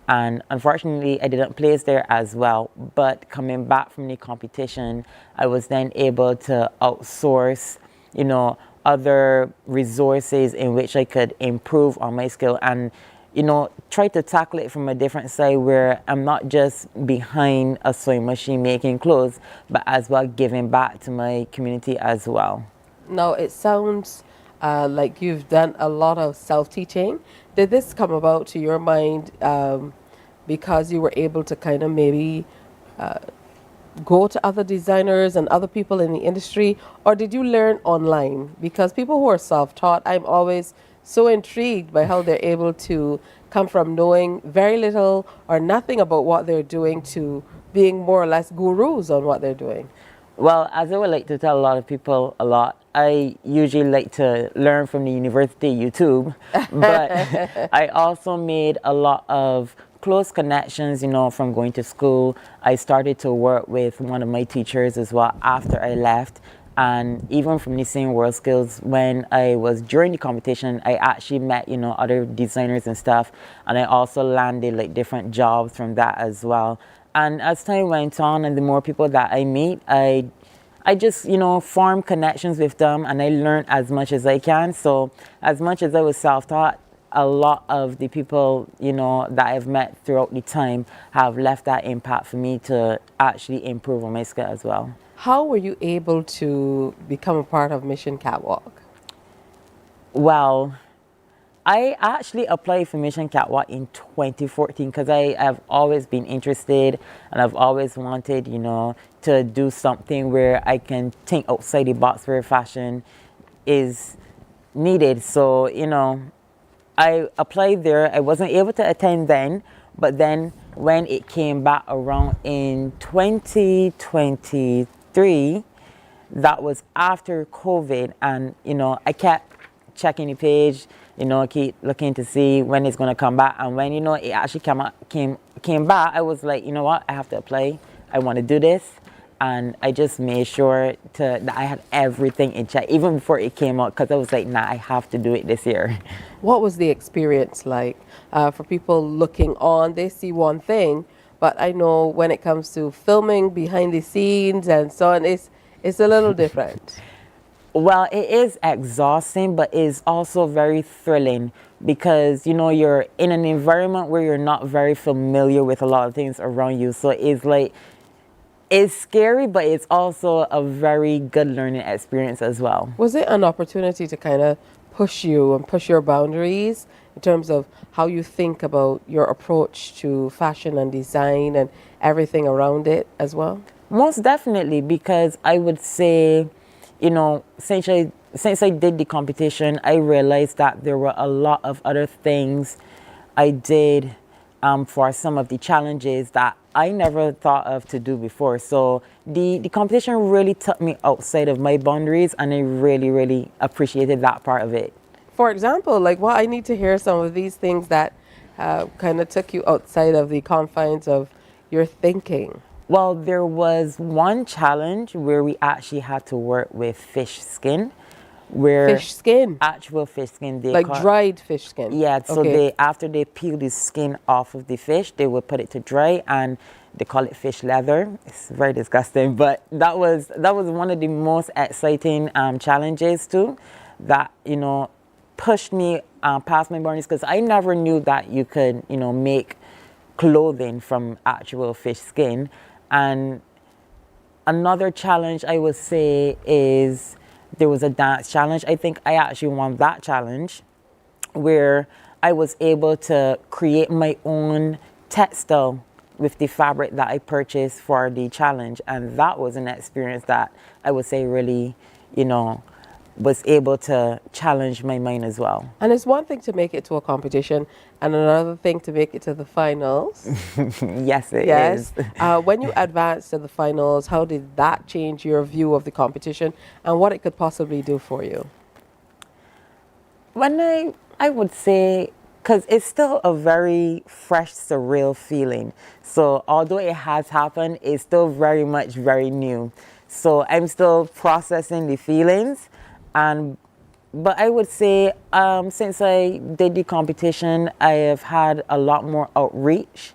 And unfortunately, I didn't place there as well. But coming back from the competition, I was then able to outsource, other resources in which I could improve on my skill and, try to tackle it from a different side, where I'm not just behind a sewing machine making clothes, but as well giving back to my community as well. Now, it sounds like you've done a lot of self-teaching. Did this come about to your mind because you were able to kind of maybe go to other designers and other people in the industry, or did you learn online? Because people who are self-taught, I'm always so intrigued by how they're able to come from knowing very little or nothing about what they're doing to being more or less gurus on what they're doing. Well, as I would like to tell a lot of people I usually like to learn from the university YouTube, but I also made a lot of close connections, from going to school. I started to work with one of my teachers as well after I left. And even from the same World Skills, when I was during the competition, I actually met, other designers and stuff. And I also landed different jobs from that as well. And as time went on and the more people that I meet, I just, form connections with them and I learn as much as I can. So as much as I was self-taught, a lot of the people, that I've met throughout the time have left that impact for me to actually improve on my skill as well. How were you able to become a part of Mission Catwalk? Well, I actually applied for Mission Catwalk in 2014 because I have always been interested and I've always wanted, to do something where I can think outside the box where fashion is needed. So, I applied there. I wasn't able to attend then, but then when it came back around in 2023, that was after COVID, and I kept checking the page, keep looking to see when it's going to come back, and when it actually came back, I was like, what, I have to apply. I want to do this. And I just made sure that I had everything in check, even before it came out, because I was like, nah, I have to do it this year. What was the experience like? For people looking on, they see one thing, but I know when it comes to filming behind the scenes and so on, it's a little different. Well, it is exhausting, but it's also very thrilling because, you're in an environment where you're not very familiar with a lot of things around you. So it's scary, but it's also a very good learning experience as well. Was it an opportunity to kind of push you and push your boundaries in terms of how you think about your approach to fashion and design and everything around it as well? Most definitely, because I would say, since I since I did the competition, I realized that there were a lot of other things I did for some of the challenges that I never thought of to do before. So the competition really took me outside of my boundaries, and I really, really appreciated that part of it. For example, like, well, I need to hear some of these things that kind of took you outside of the confines of your thinking. Well, there was one challenge where we actually had to work with fish skin. Fish skin? Actual fish skin. Like dried fish skin? Yeah, so Okay. after they peel the skin off of the fish, they would put it to dry, and they call it fish leather. It's very disgusting, but that was one of the most exciting challenges too, that, you know, pushed me past my boundaries, because I never knew that you could, you know, make clothing from actual fish skin. And another challenge I would say is there was a dance challenge. I think I actually won that challenge, where I was able to create my own textile with the fabric that I purchased for the challenge. And that was an experience that I would say really, you know, was able to challenge my mind as well. And it's one thing to make it to a competition and another thing to make it to the finals. Yes, it yes. is. When you advanced to the finals, how did that change your view of the competition and what it could possibly do for you? When I would say, because it's still a very fresh, surreal feeling. So although it has happened, it's still very much very new. So I'm still processing the feelings. But I would say since I did the competition, I have had a lot more outreach.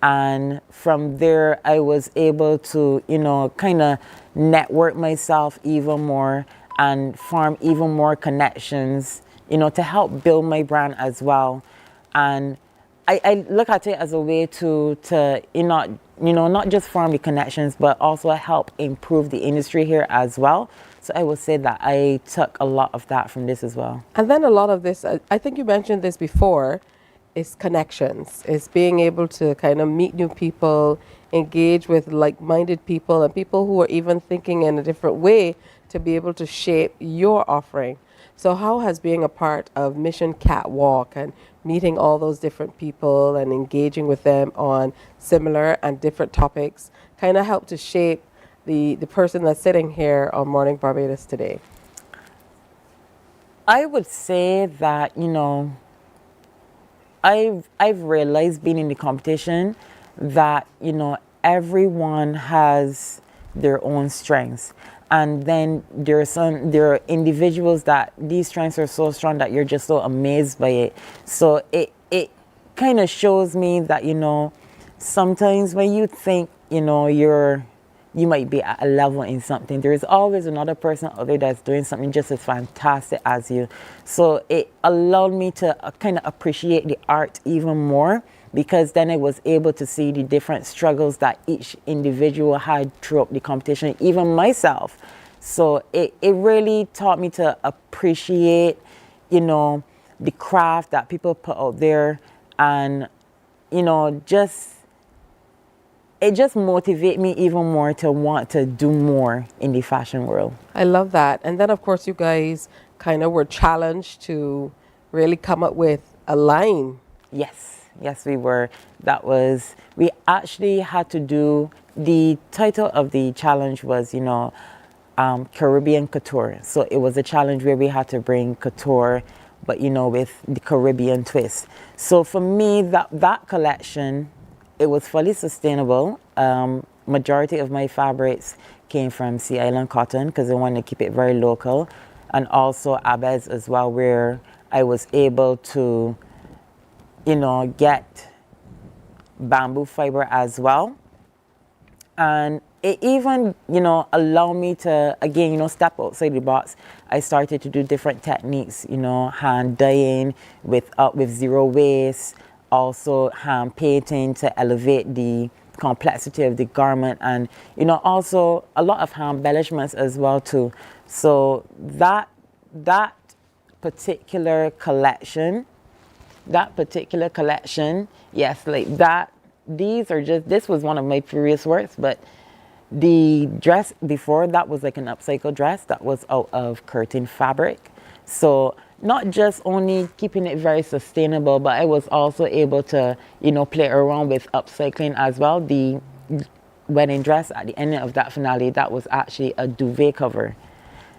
And from there, I was able to, you know, kind of network myself even more and form even more connections, you know, to help build my brand as well. And I look at it as a way to not just form the connections, but also help improve the industry here as well. So I would say that I took a lot of that from this as well. And then a lot of this, I think you mentioned this before, is connections. It's being able to kind of meet new people, engage with like-minded people and people who are even thinking in a different way to be able to shape your offering. So how has being a part of Mission Catwalk and meeting all those different people and engaging with them on similar and different topics kind of helped to shape the person that's sitting here on Morning Barbados today? I would say that, you know, I've realized being in the competition that, you know, everyone has their own strengths. And then there are individuals that these strengths are so strong that you're just so amazed by it. So it kind of shows me that, you know, sometimes when you think, you know, you might be at a level in something, there is always another person out there that's doing something just as fantastic as you. So it allowed me to kind of appreciate the art even more, because then I was able to see the different struggles that each individual had throughout the competition, even myself. So it really taught me to appreciate, you know, the craft that people put out there, and, you know, it just motivated me even more to want to do more in the fashion world. I love that. And then, of course, you guys kind of were challenged to really come up with a line. Yes, we were. We actually had to do, the title of the challenge was, you know, Caribbean Couture. So it was a challenge where we had to bring couture, but, you know, with the Caribbean twist. So for me, that collection, it was fully sustainable. Majority of my fabrics came from Sea Island cotton because I wanted to keep it very local. And also abeds as well, where I was able to, you know, get bamboo fiber as well. And it even, you know, allowed me to, again, you know, step outside the box. I started to do different techniques, you know, hand dyeing with zero waste, also hand painting to elevate the complexity of the garment, and, you know, also a lot of hand embellishments as well too. So that particular collection, yes, like that, this was one of my previous works, but The dress before that was like an upcycle dress that was out of curtain fabric. So not just only keeping it very sustainable, but I was also able to, play around with upcycling as well. The wedding dress at the end of that finale, that was actually a duvet cover.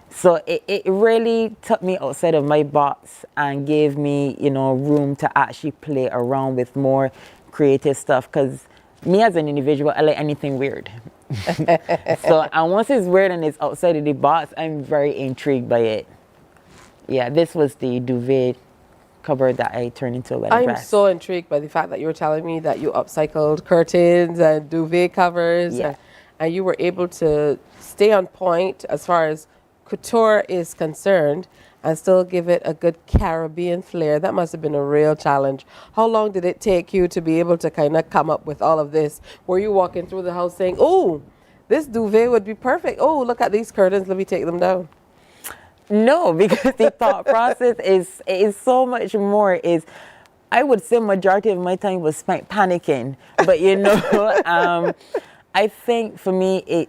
So it really took me outside of my box and gave me, room to actually play around with more creative stuff. Because me as an individual, I like anything weird. So, and once it's weird and it's outside of the box, I'm very intrigued by it. Yeah, this was the duvet cover that I turned into a wedding dress. I'm so intrigued by the fact that you were telling me that you upcycled curtains and duvet covers, and you were able to stay on point as far as couture is concerned and still give it a good Caribbean flair. That must have been a real challenge. How long did it take you to be able to kind of come up with all of this? Were you walking through the house saying, oh, this duvet would be perfect. Oh, look at these curtains. Let me take them down. No, because the thought process is so much more. I would say majority of my time was spent panicking. But, I think for me,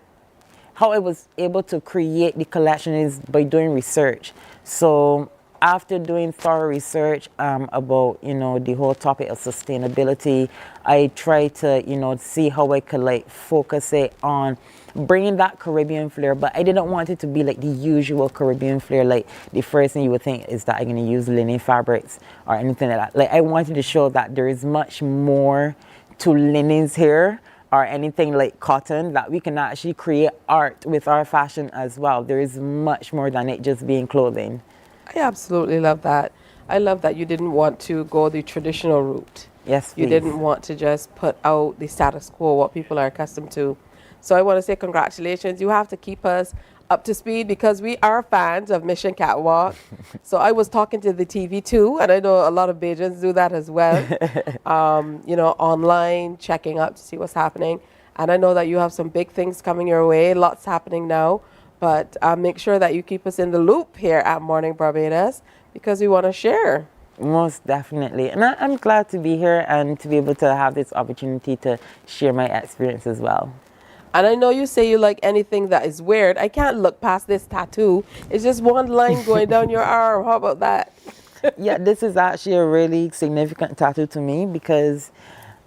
how I was able to create the collection is by doing research. So after doing thorough research about, the whole topic of sustainability, I tried to, see how I could focus it on bringing that Caribbean flair, but I didn't want it to be like the usual Caribbean flair. Like the first thing you would think is that I'm going to use linen fabrics or anything like that. Like I wanted to show that there is much more to linens here or anything like cotton, that we can actually create art with our fashion as well. There is much more than it just being clothing. I absolutely love that. I love that you didn't want to go the traditional route. Yes, please. You didn't want to just put out the status quo, what people are accustomed to. So I want to say congratulations. You have to keep us up to speed because we are fans of Mission Catwalk. So I was talking to the TV too, and I know a lot of Bajans do that as well. Online, checking up to see what's happening. And I know that you have some big things coming your way, lots happening now. But make sure that you keep us in the loop here at Morning Barbados because we want to share. Most definitely. And I'm glad to be here and to be able to have this opportunity to share my experience as well. And I know you say you like anything that is weird. I can't look past this tattoo. It's just one line going down your arm. How about that? Yeah, this is actually a really significant tattoo to me because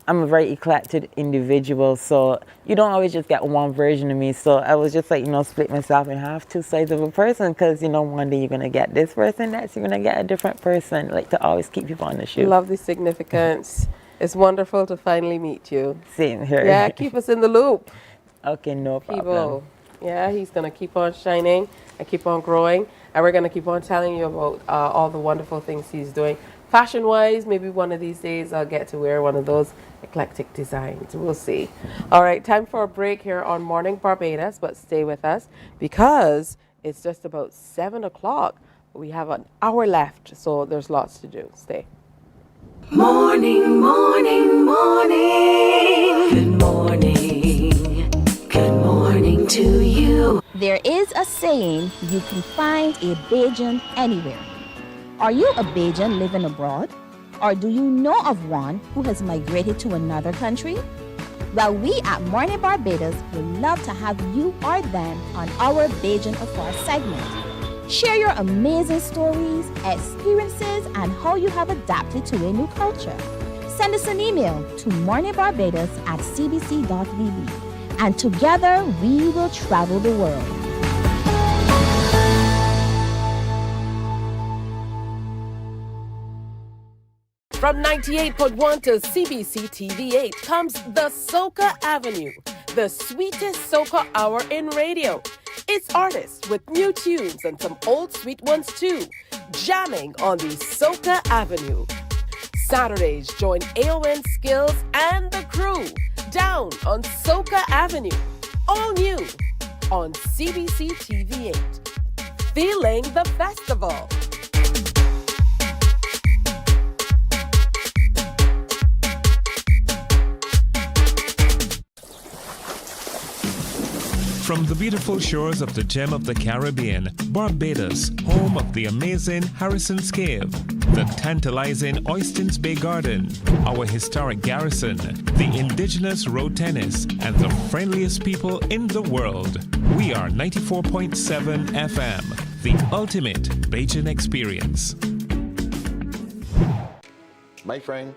I'm a very eclectic individual. So you don't always just get one version of me. So I was just split myself in half, two sides of a person because, one day you're going to get this person, next you're going to get a different person, to always keep people on the shoot. Love the significance. It's wonderful to finally meet you. Same here. Yeah, keep us in the loop. Okay, no problem. Yeah, he's going to keep on shining and keep on growing. And we're going to keep on telling you about all the wonderful things he's doing. Fashion-wise, maybe one of these days I'll get to wear one of those eclectic designs. We'll see. All right, time for a break here on Morning Barbados, but stay with us because it's just about 7 o'clock. We have an hour left, so there's lots to do. Stay. Morning, morning, morning. Good morning. Good morning to you. There is a saying, you can find a Bajan anywhere. Are you a Bajan living abroad? Or do you know of one who has migrated to another country? Well, we at Mornin Barbados would love to have you or them on our Bajan Affair segment. Share your amazing stories, experiences, and how you have adapted to a new culture. Send us an email to morninbarbados@cbc.vb. And together we will travel the world. From 98.1 to CBC TV8 comes the Soca Avenue, the sweetest soca hour in radio. It's artists with new tunes and some old sweet ones too, jamming on the Soca Avenue. Saturdays, join AON Skills and the crew down on Soca Avenue, all new on CBC TV8. Feeling the festival. From the beautiful shores of the gem of the Caribbean, Barbados, home of the amazing Harrison's Cave, the tantalizing Oystins Bay Garden, our historic garrison, the indigenous road tennis, and the friendliest people in the world. We are 94.7 FM, the ultimate Bajan experience. My friend,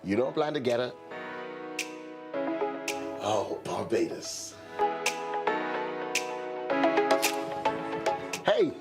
you don't plan to get it? Oh, Barbados. Hey,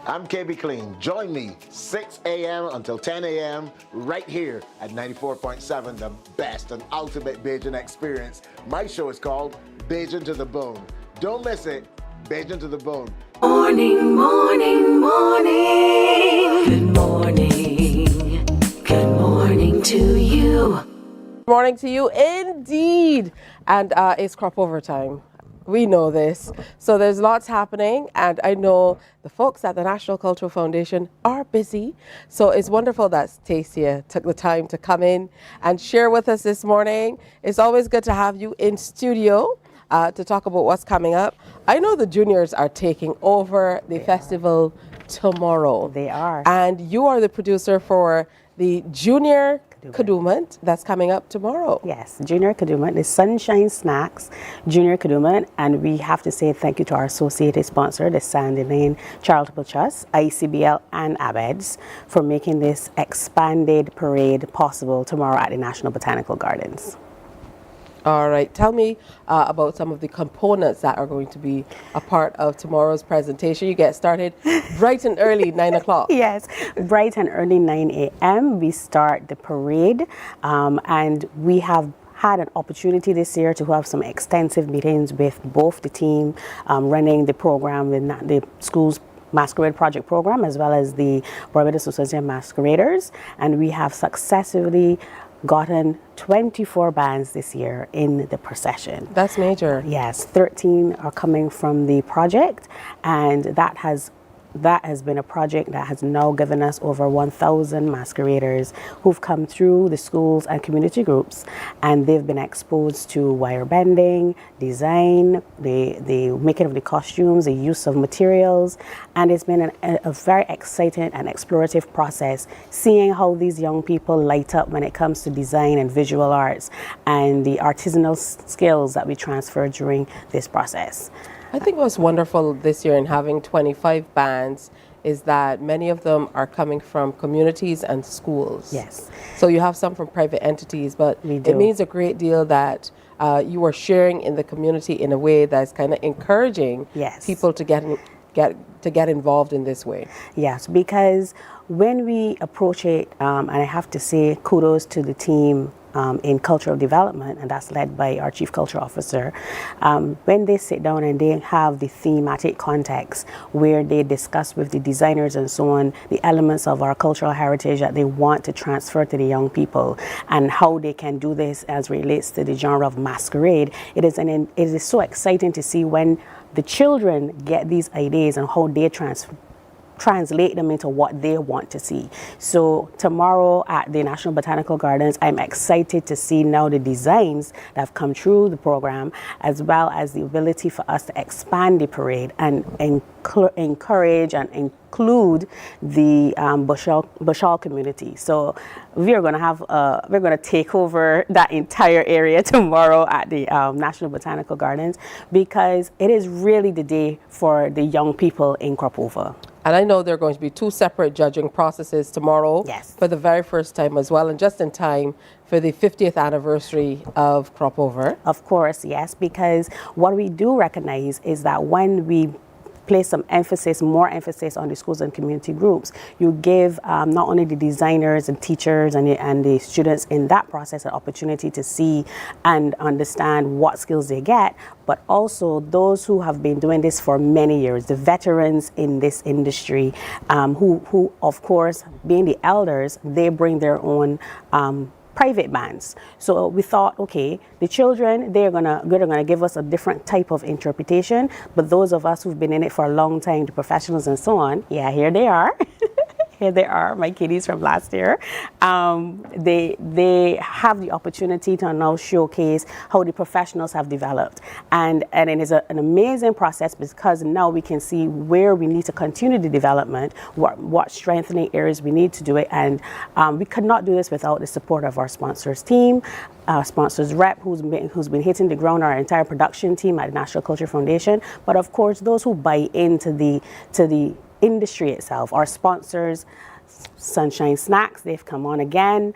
I'm KB Clean. Join me 6 a.m. until 10 a.m. right here at 94.7, the best and ultimate Bajan experience. My show is called Bajan to the Bone. Don't miss it. Bajan to the Bone. Morning, morning, morning. Good morning. Good morning to you. Morning to you, indeed. And it's crop over time. We know this. So there's lots happening, and I know the folks at the National Cultural Foundation are busy. So it's wonderful that Stacia took the time to come in and share with us this morning. It's always good to have you in studio to talk about what's coming up. I know the juniors are taking over the festival tomorrow. They are. And you are the producer for the Junior Kadooment that's coming up tomorrow. Yes, Junior Kadooment, the Sunshine Snacks Junior Kadooment, and we have to say thank you to our associated sponsor, the Sandy Lane Charitable Trust, ICBL and ABEDS, for making this expanded parade possible tomorrow at the National Botanical Gardens. All right, tell me about some of the components that are going to be a part of tomorrow's presentation. You get started bright and early, 9 o'clock. Yes, bright and early 9 a.m. we start the parade, and we have had an opportunity this year to have some extensive meetings with both the team running the program, the school's Masquerade Project program, as well as the Barbados Society of Masqueraders, and we have successfully gotten 24 bands this year in the procession. That's major. Yes, 13 are coming from the project, and that has been a project that has now given us over 1,000 masqueraders who've come through the schools and community groups, and they've been exposed to wire bending, design, the making of the costumes, the use of materials, and it's been a very exciting and explorative process, seeing how these young people light up when it comes to design and visual arts and the artisanal skills that we transfer during this process. I think what's wonderful this year in having 25 bands is that many of them are coming from communities and schools. Yes. So you have some from private entities, but it means a great deal that you are sharing in the community in a way that's kind of encouraging people to get involved in this way. Yes, because when we approach it, and I have to say kudos to the team in cultural development, and that's led by our Chief Culture Officer, when they sit down and they have the thematic context where they discuss with the designers and so on the elements of our cultural heritage that they want to transfer to the young people and how they can do this as relates to the genre of masquerade, it is so exciting to see when the children get these ideas and how they translate them into what they want to see. So tomorrow at the National Botanical Gardens, I'm excited to see now the designs that have come through the program, as well as the ability for us to expand the parade and encourage and include the Bushal community. So we're going to take over that entire area tomorrow at the National Botanical Gardens, because it is really the day for the young people in Cropova. And I know there are going to be 2 separate judging processes tomorrow for the very first time as well, and just in time for the 50th anniversary of Cropover. Of course, yes, because what we do recognize is that when we place some more emphasis on the schools and community groups, you give not only the designers and teachers and the students in that process an opportunity to see and understand what skills they get, but also those who have been doing this for many years, the veterans in this industry, who of course, being the elders, they bring their own private bands. So we thought, okay, the children, they're gonna give us a different type of interpretation, but those of us who've been in it for a long time, the professionals and so on, yeah, here they are. here they are, my kiddies from last year. They have the opportunity to now showcase how the professionals have developed. And it is an amazing process because now we can see where we need to continue the development, what strengthening areas we need to do it. And we could not do this without the support of our sponsors team, our sponsors rep who's been hitting the ground, our entire production team at the National Culture Foundation, but of course those who buy into the industry itself, our sponsors, Sunshine Snacks, they've come on again,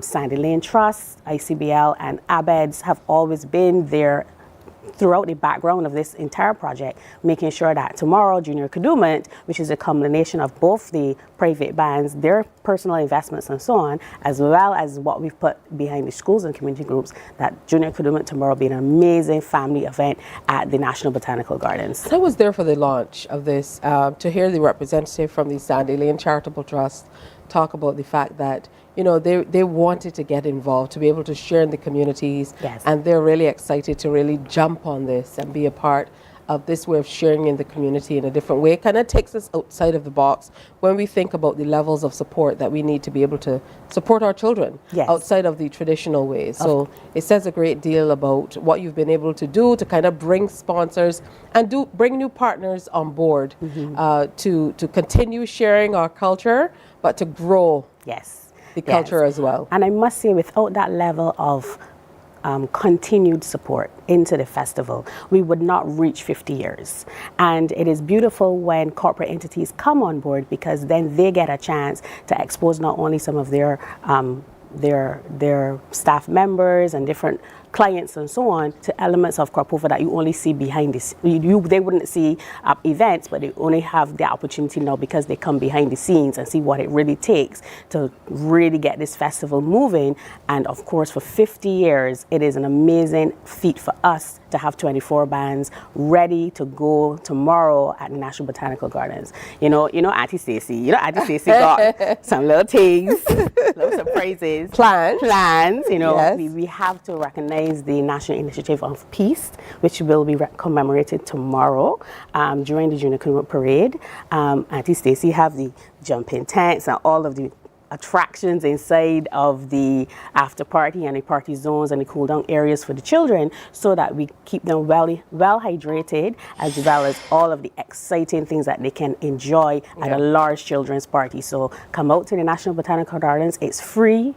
Sandy Lane Trust, ICBL and ABEDS have always been there throughout the background of this entire project, making sure that tomorrow Junior Kadooment, which is a combination of both the private bands, their personal investments and so on, as well as what we've put behind the schools and community groups, that Junior Kadooment tomorrow will be an amazing family event at the National Botanical Gardens. I was there for the launch of this, to hear the representative from the Sandy Lane Charitable Trust talk about the fact that they wanted to get involved, to be able to share in the communities, yes. And they're really excited to really jump on this and be a part of this way of sharing in the community in a different way. It kind of takes us outside of the box when we think about the levels of support that we need to be able to support our children, yes. Outside of the traditional ways. So it says a great deal about what you've been able to do to kind of bring sponsors and bring new partners on board, to continue sharing our culture, but to grow. Yes. The culture as well. And I must say, without that level of continued support into the festival, we would not reach 50 years. And it is beautiful when corporate entities come on board, because then they get a chance to expose not only some of their staff members and different clients and so on to elements of crop over that you only see behind this. They wouldn't see events, but they only have the opportunity now because they come behind the scenes and see what it really takes to really get this festival moving. And of course, for 50 years, it is an amazing feat for us to have 24 bands ready to go tomorrow at the National Botanical Gardens. Auntie Stacey got some little things, little surprises, plans. Yes. We have to recognize the National Initiative of Peace, which will be commemorated tomorrow during the Junior Kadooment Parade. Auntie Stacey have the jumping tents and all of the attractions inside of the after party and the party zones and the cool down areas for the children, so that we keep them well hydrated, as well as all of the exciting things that they can enjoy at a large children's party. So come out to the National Botanical Gardens. It's free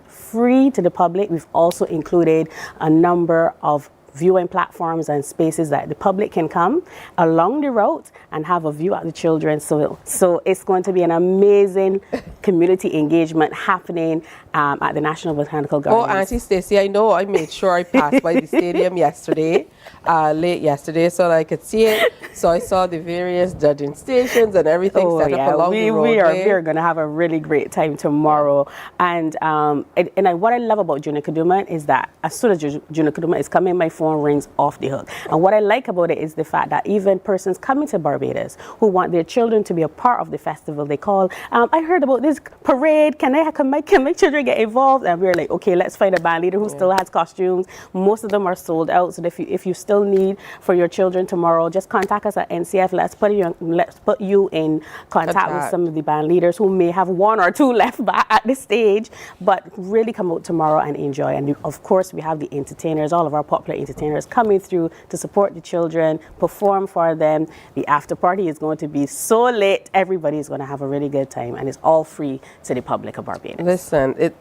to the public. We've also included a number of viewing platforms and spaces that the public can come along the route and have a view at the children. So it's going to be an amazing community engagement happening at the National Botanical Gardens. Oh, Auntie Stacey, I know I made sure I passed by the stadium yesterday, late yesterday, so that I could see it. So I saw the various judging stations and everything set up along the road. We are going to have a really great time tomorrow. And what I love about Junior Kadooment is that as soon as Junior Kadooment is coming, my phone rings off the hook. And what I like about it is the fact that even persons coming to Barbados who want their children to be a part of the festival, they call, I heard about this parade, can my children get involved? And we're like, okay, let's find a band leader who still has costumes. Most of them are sold out, so if you still need for your children tomorrow, just contact us at NCF. Let's put you in contact with some of the band leaders who may have one or two left back at the stage, but really come out tomorrow and enjoy. And of course, we have the entertainers, all of our popular entertainers coming through to support the children, perform for them. The after party is going to be so lit. Everybody is going to have a really good time, and it's all free to the public of Barbados. Listen,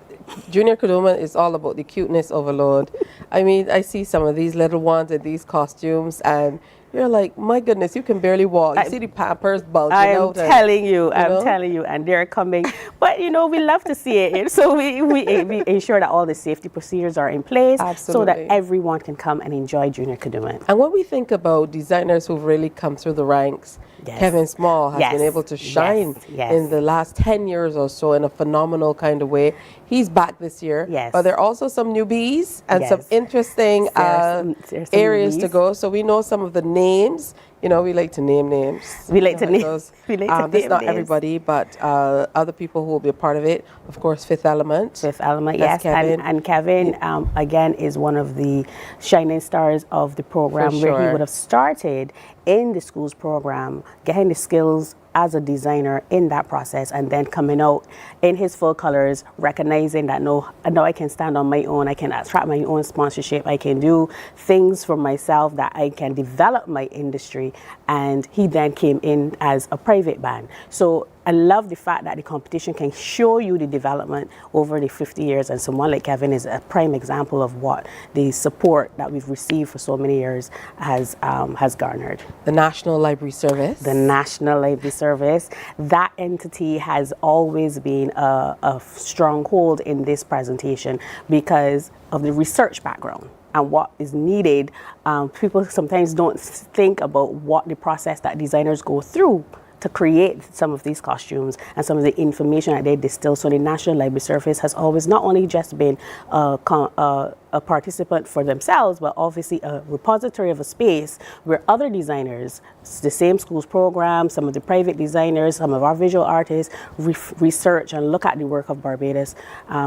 Junior Kadooment is all about the cuteness overload. I mean, I see some of these little ones in these costumes, and you're like, my goodness, you can barely walk. You see the Pampers bulging out. I'm telling you, and they're coming. But, we love to see it. So we ensure that all the safety procedures are in place. Absolutely. So that everyone can come and enjoy Junior Kadooment. And when we think about designers who've really come through the ranks, Kevin Small has been able to shine in the last 10 years or so in a phenomenal kind of way. He's back this year. Yes. But there are also some newbies and some interesting areas to go. So we know some of the names. We like to name names. We like to name names. It's not everybody, but other people who will be a part of it. Of course, Fifth Element. Fifth Element, yes. Kevin. And Kevin, again, is one of the shining stars of the program, where he would have started in the schools program, getting the skills as a designer in that process, and then coming out in his full colors, recognizing that no, I can stand on my own, I can attract my own sponsorship, I can do things for myself, that I can develop my industry. And he then came in as a private band. So I love the fact that the competition can show you the development over the 50 years, and someone like Kevin is a prime example of what the support that we've received for so many years has garnered. The National Library Service. The National Library Service. That entity has always been a stronghold in this presentation because of the research background and what is needed. People sometimes don't think about what the process that designers go through to create some of these costumes and some of the information that they distill. So the National Library Service has always not only just been a participant for themselves, but obviously a repository of a space where other designers, the same school's programs, some of the private designers, some of our visual artists research and look at the work of Barbados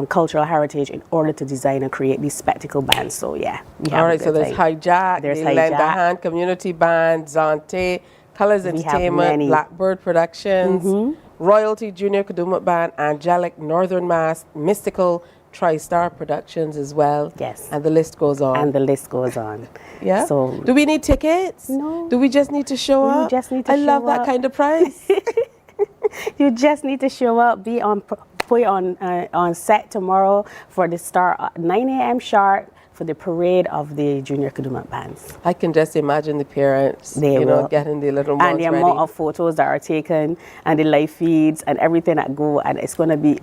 cultural heritage in order to design and create these spectacle bands. So yeah. All right, so there's Hijack, there's Lend a Hand Community Band, Zante, Colors Entertainment, Blackbird Productions, Royalty Junior Kaduma Band, Angelic, Northern Mass, Mystical, TriStar Productions as well. Yes. And the list goes on. And the list goes on. Yeah. So do we need tickets? No. Do we just need to show up? You just need to I show love that up. kind of price. You just need to show up, be on set tomorrow for the start at 9 a.m. sharp for the parade of the Junior Kaduma bands. I can just imagine the parents, getting the little ones and the ready. amount of photos that are taken and the live feeds and everything that go, and it's going to be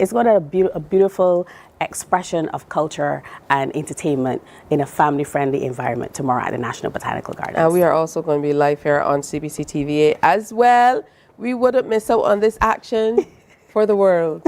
a beautiful expression of culture and entertainment in a family-friendly environment tomorrow at the National Botanical Gardens. And we are also going to be live here on CBC TV as well. We wouldn't miss out on this action for the world.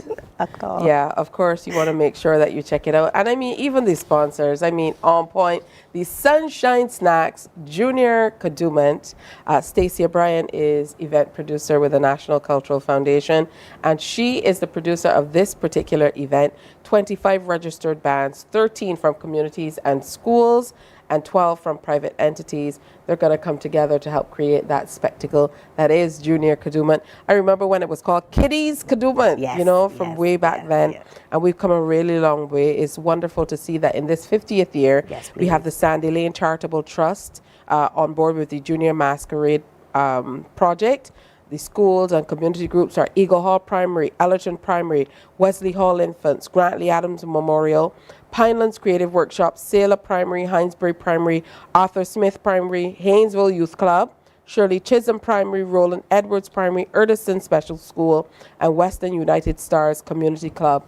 Yeah, of course, you want to make sure that you check it out. And I mean, even the sponsors, on point. The Sunshine Snacks, Junior Kadumant. Stacey O'Brien is event producer with the National Cultural Foundation, and she is the producer of this particular event. 25 registered bands, 13 from communities and schools, and 12 from private entities. They're going to come together to help create that spectacle that is Junior Kadumant. I remember when it was called Kiddies Kadumant, from way back then. And we've come a really long way. It's wonderful to see that in this 50th year, we have the Sandy Lane Charitable Trust on board with the Junior Masquerade project. The schools and community groups are Eagle Hall Primary, Ellerton Primary, Wesley Hall Infants, Grantley Adams Memorial, Pinelands Creative Workshop, Sailor Primary, Hinesbury Primary, Arthur Smith Primary, Haynesville Youth Club, Shirley Chisholm Primary, Roland Edwards Primary, Erdison Special School, and Western United Stars Community Club.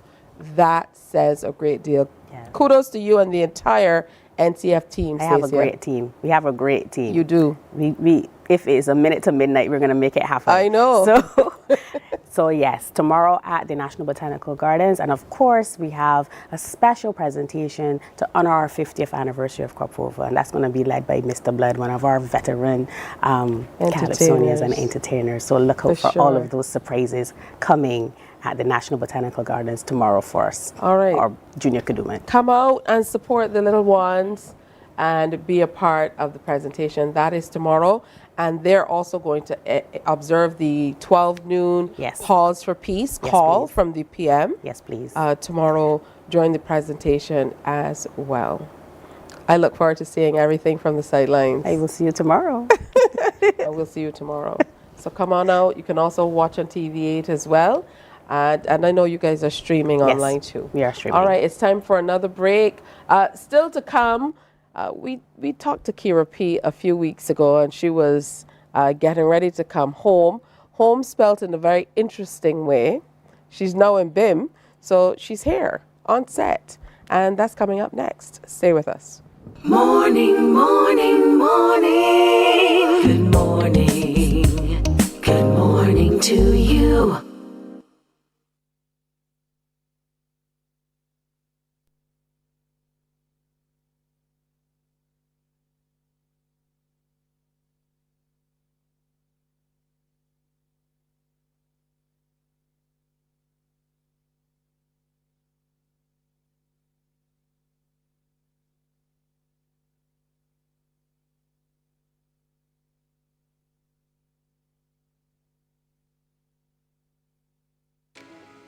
That says a great deal. Yeah. Kudos to you and the entire NCF team. I have a great team. We have a great team. You do. We if it's a minute to midnight, we're going to make it happen. I know. So yes, tomorrow at the National Botanical Gardens. And of course, we have a special presentation to honor our 50th anniversary of Crop Over. And that's going to be led by Mr. Blood, one of our veteran calypsonians and entertainers. So look out for all of those surprises coming at the National Botanical Gardens tomorrow for us. All right. Our Junior Kadumant. Come out and support the little ones and be a part of the presentation. That is tomorrow. And they're also going to observe the 12 noon Pause for Peace call from the PM. Yes, please. Tomorrow during the presentation as well. I look forward to seeing everything from the sidelines. I will see you tomorrow. I will see you tomorrow. So come on out. You can also watch on TV8 as well. And I know you guys are streaming online too. We are streaming. All right, it's time for another break. Still to come, we talked to Kira P a few weeks ago, and she was getting ready to come home. Home spelt in a very interesting way. She's now in BIM, so she's here on set. And that's coming up next. Stay with us. Morning, morning, morning. Good morning. Good morning to you.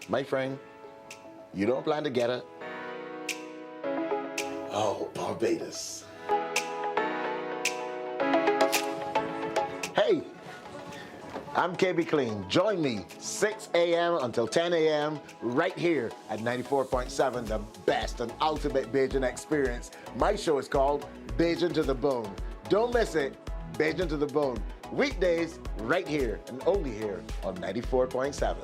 My friend, you don't plan to get it? Oh, Barbados. Hey, I'm KB Clean. Join me 6 a.m. until 10 a.m. right here at 94.7, the best and ultimate Bajan experience. My show is called Bajan to the Bone. Don't miss it, Bajan to the Bone. Weekdays right here and only here on 94.7.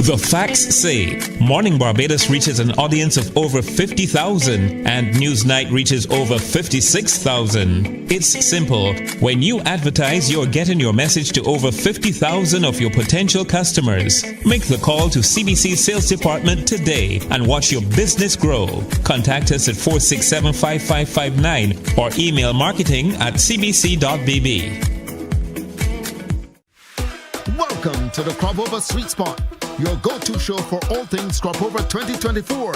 The facts say Morning Barbados reaches an audience of over 50,000 and Newsnight reaches over 56,000. It's simple. When you advertise, you're getting your message to over 50,000 of your potential customers. Make the call to CBC Sales Department today and watch your business grow. Contact us at 467-5559 or email marketing@cbc.bb. Welcome to the Crop Over Sweet Spot, your go-to show for all things Crop Over 2024.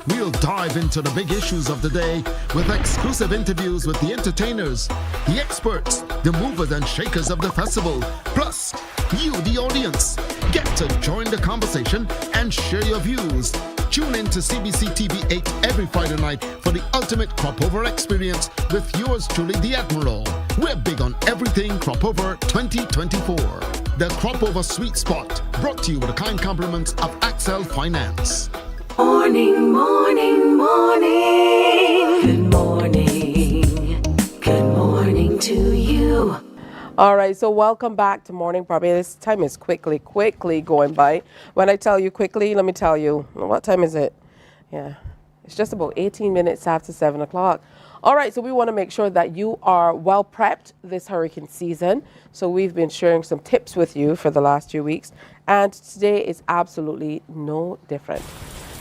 We'll dive into the big issues of the day with exclusive interviews with the entertainers, the experts, the movers and shakers of the festival, plus you, the audience. Get to join the conversation and share your views. Tune in to CBC TV 8 every Friday night for the ultimate Crop Over experience with yours truly, the Admiral. We're big on everything Crop Over 2024. The Crop Over Sweet Spot, brought to you with the kind compliments of Axel Finance. Morning, morning, morning. Good morning. Good morning to you. All right, so welcome back to Morning Barbados. Time is quickly going by. When I tell you quickly, let me tell you, what time is it? Yeah, it's just about 18 minutes after 7 o'clock. All right, so we want to make sure that you are well prepped this hurricane season. So we've been sharing some tips with you for the last 2 weeks, and today is absolutely no different.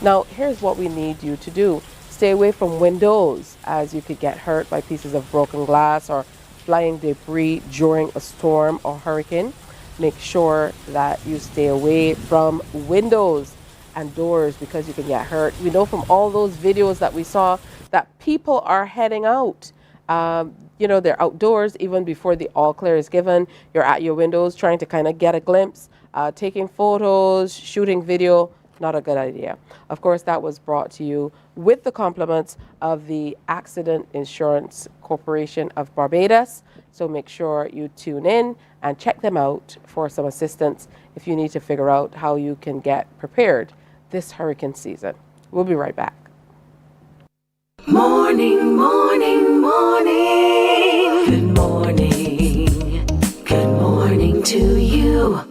Now, here's what we need you to do. Stay away from windows, as you could get hurt by pieces of broken glass or flying debris during a storm or hurricane. Make sure that you stay away from windows and doors because you can get hurt. We know from all those videos that we saw that people are heading out. They're outdoors even before the all clear is given. You're at your windows trying to kind of get a glimpse, taking photos, shooting video. Not a good idea. Of course, that was brought to you with the compliments of the Accident Insurance Corporation of Barbados. So make sure you tune in and check them out for some assistance if you need to figure out how you can get prepared this hurricane season. We'll be right back. Morning, morning, morning. Good morning. Good morning to you.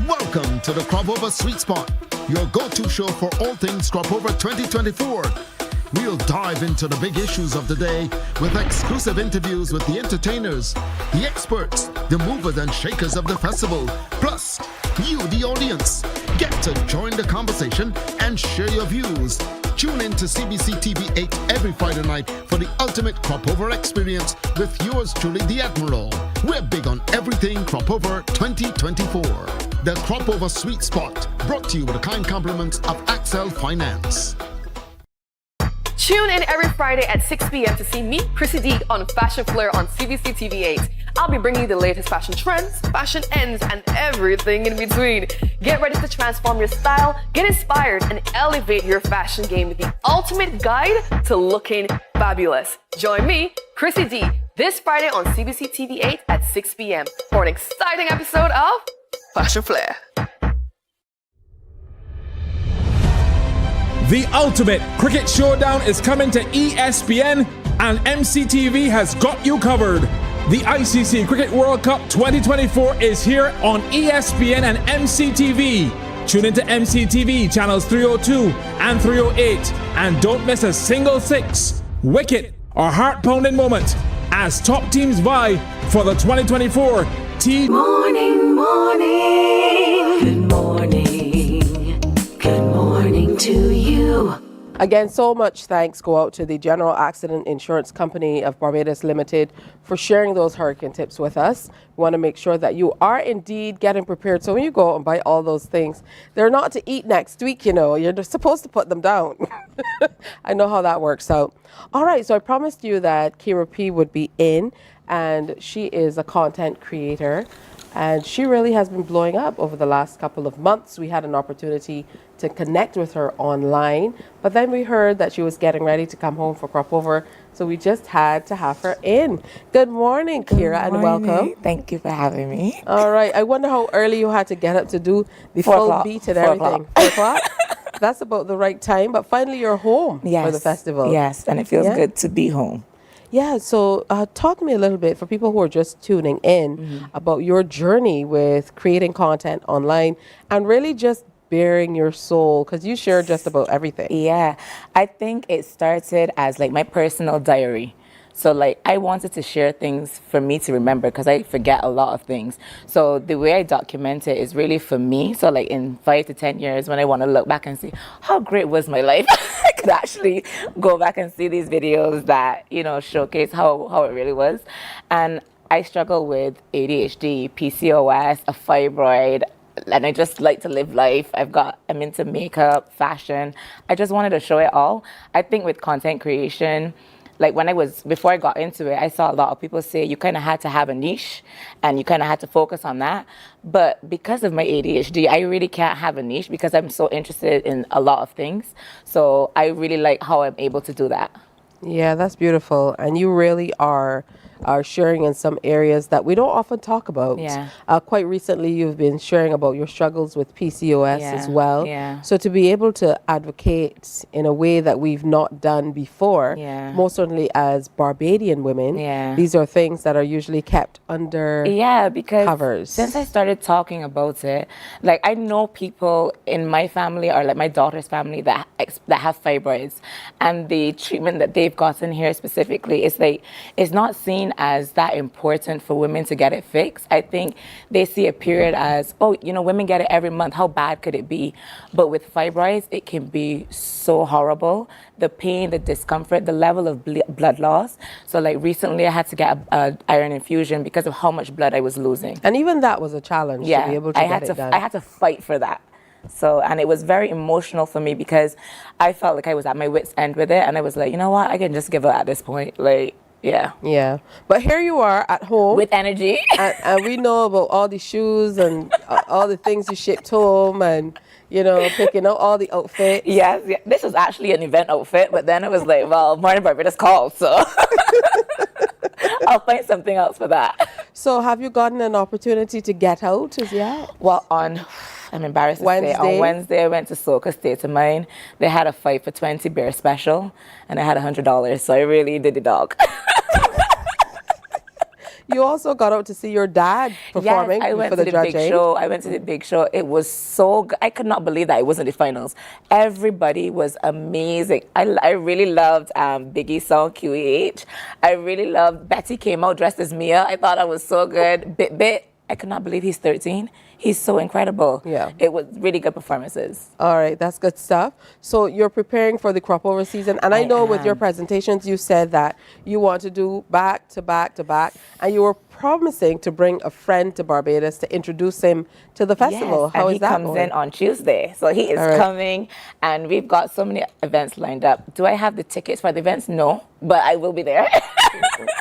Welcome to the Crop Over Sweet Spot, your go-to show for all things Crop Over 2024. We'll dive into the big issues of the day with exclusive interviews with the entertainers, the experts, the movers and shakers of the festival, plus you, the audience. Get to join the conversation and share your views. Tune in to CBC TV 8 every Friday night for the ultimate Crop Over experience with yours truly, the Admiral. We're big on everything Crop Over 2024. The Crop Over Sweet Spot, brought to you with the kind compliments of Axel Finance. Tune in every Friday at 6 p.m. to see me, Chrissy D, on Fashion Flair on CBC TV 8. I'll be bringing you the latest fashion trends, fashion ends, and everything in between. Get ready to transform your style, get inspired, and elevate your fashion game with the ultimate guide to looking fabulous. Join me, Chrissy D, this Friday on CBC TV 8 at 6 p.m. for an exciting episode of Fashion Flair. The ultimate cricket showdown is coming to ESPN, and MCTV has got you covered. The ICC Cricket World Cup 2024 is here on ESPN and MCTV. Tune into MCTV channels 302 and 308, and don't miss a single six, wicket, or heart-pounding moment as top teams vie for the 2024 Morning, morning. Good morning. Good morning to you. Again, so much thanks go out to the General Accident Insurance Company of Barbados Limited for sharing those hurricane tips with us. We want to make sure that you are indeed getting prepared. So when you go out and buy all those things, they're not to eat next week, you know. You're just supposed to put them down. I know how that works out. All right, so I promised you that Kira P would be in, and she is a content creator. And she really has been blowing up over the last couple of months. We had an opportunity to connect with her online, but then we heard that she was getting ready to come home for crop over, so we just had to have her in. Good morning, Kira, and welcome. Thank you for having me. All right. I wonder how early you had to get up to do the 4 full o'clock. beat and 4 everything. 4 o'clock? That's about the right time, but finally you're home for the festival. Yes, and it feels good to be home. Yeah, so talk to me a little bit for people who are just tuning in about your journey with creating content online and really just bearing your soul, because you share just about everything. Yeah, I think it started as like my personal diary. So like I wanted to share things for me to remember because I forget a lot of things. So the way I document it is really for me. So like in 5 to 10 years when I want to look back and see how great was my life, I could actually go back and see these videos that, you know, showcase how it really was. And I struggle with ADHD, PCOS, a fibroid, and I just like to live life. I'm into makeup, fashion. I just wanted to show it all. I think with content creation, like before I got into it, I saw a lot of people say you kind of had to have a niche and you kind of had to focus on that. But because of my ADHD, I really can't have a niche because I'm so interested in a lot of things. So I really like how I'm able to do that. Yeah, that's beautiful. And you really are sharing in some areas that we don't often talk about. Yeah. Quite recently, you've been sharing about your struggles with PCOS as well. Yeah. So to be able to advocate in a way that we've not done before, most certainly as Barbadian women, these are things that are usually kept under because covers. Since I started talking about it, like I know people in my family or like my daughter's family that have fibroids, and the treatment that they've gotten here specifically is like it's not seen as that important for women to get it fixed. I think they see a period as, oh, you know, women get it every month. How bad could it be? But with fibroids, it can be so horrible. The pain, the discomfort, the level of blood loss. So like recently I had to get an iron infusion because of how much blood I was losing. And even that was a challenge to be able to get it done. I had to fight for that. So, and it was very emotional for me because I felt like I was at my wit's end with it. And I was like, you know what? I can just give up at this point. Like, yeah. But here you are at home with energy, and we know about all the shoes and all the things you shipped home, and you know, picking out all the outfits. Yes, this was actually an event outfit, but then it was like, well, Mornin Barbados called, so I'll find something else for that. So, have you gotten an opportunity to get out as yet? Well, I'm embarrassed to say, on Wednesday I went to Soca State of Mind. They had a 5 for 20 beer special, and I had $100, so I really did the dog. You also got out to see your dad performing for the big show. I went to the big show. It was so good. I could not believe that it wasn't the finals. Everybody was amazing. I really loved Biggie's song QEH. I really loved Betty came out dressed as Mia. I thought I was so good. Bit. I could not believe he's 13. He's so incredible. Yeah. It was really good performances. All right, that's good stuff. So you're preparing for the crop over season. And I know with your presentations, you said that you want to do back to back to back. And you were promising to bring a friend to Barbados to introduce him to the festival. Yes, How and is that he comes in on Tuesday. So he is coming, and we've got so many events lined up. Do I have the tickets for the events? No, but I will be there.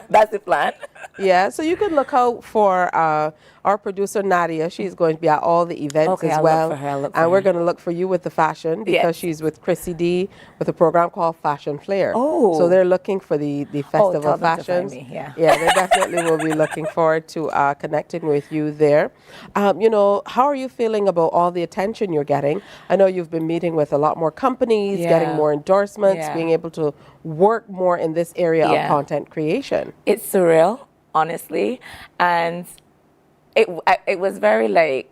That's the plan. Yeah, so you can look out for our producer, Nadia. She's going to be at all the events as well. Look for her, and we're going to look for you with the fashion because she's with Chrissy D with a program called Fashion Flair. Oh. So they're looking for the festival fashions. Yeah, they definitely will be looking forward to connecting with you there. You know, how are you feeling about all the attention you're getting? I know you've been meeting with a lot more companies, getting more endorsements, being able to work more in this area of content creation. It's surreal, honestly, and it was very like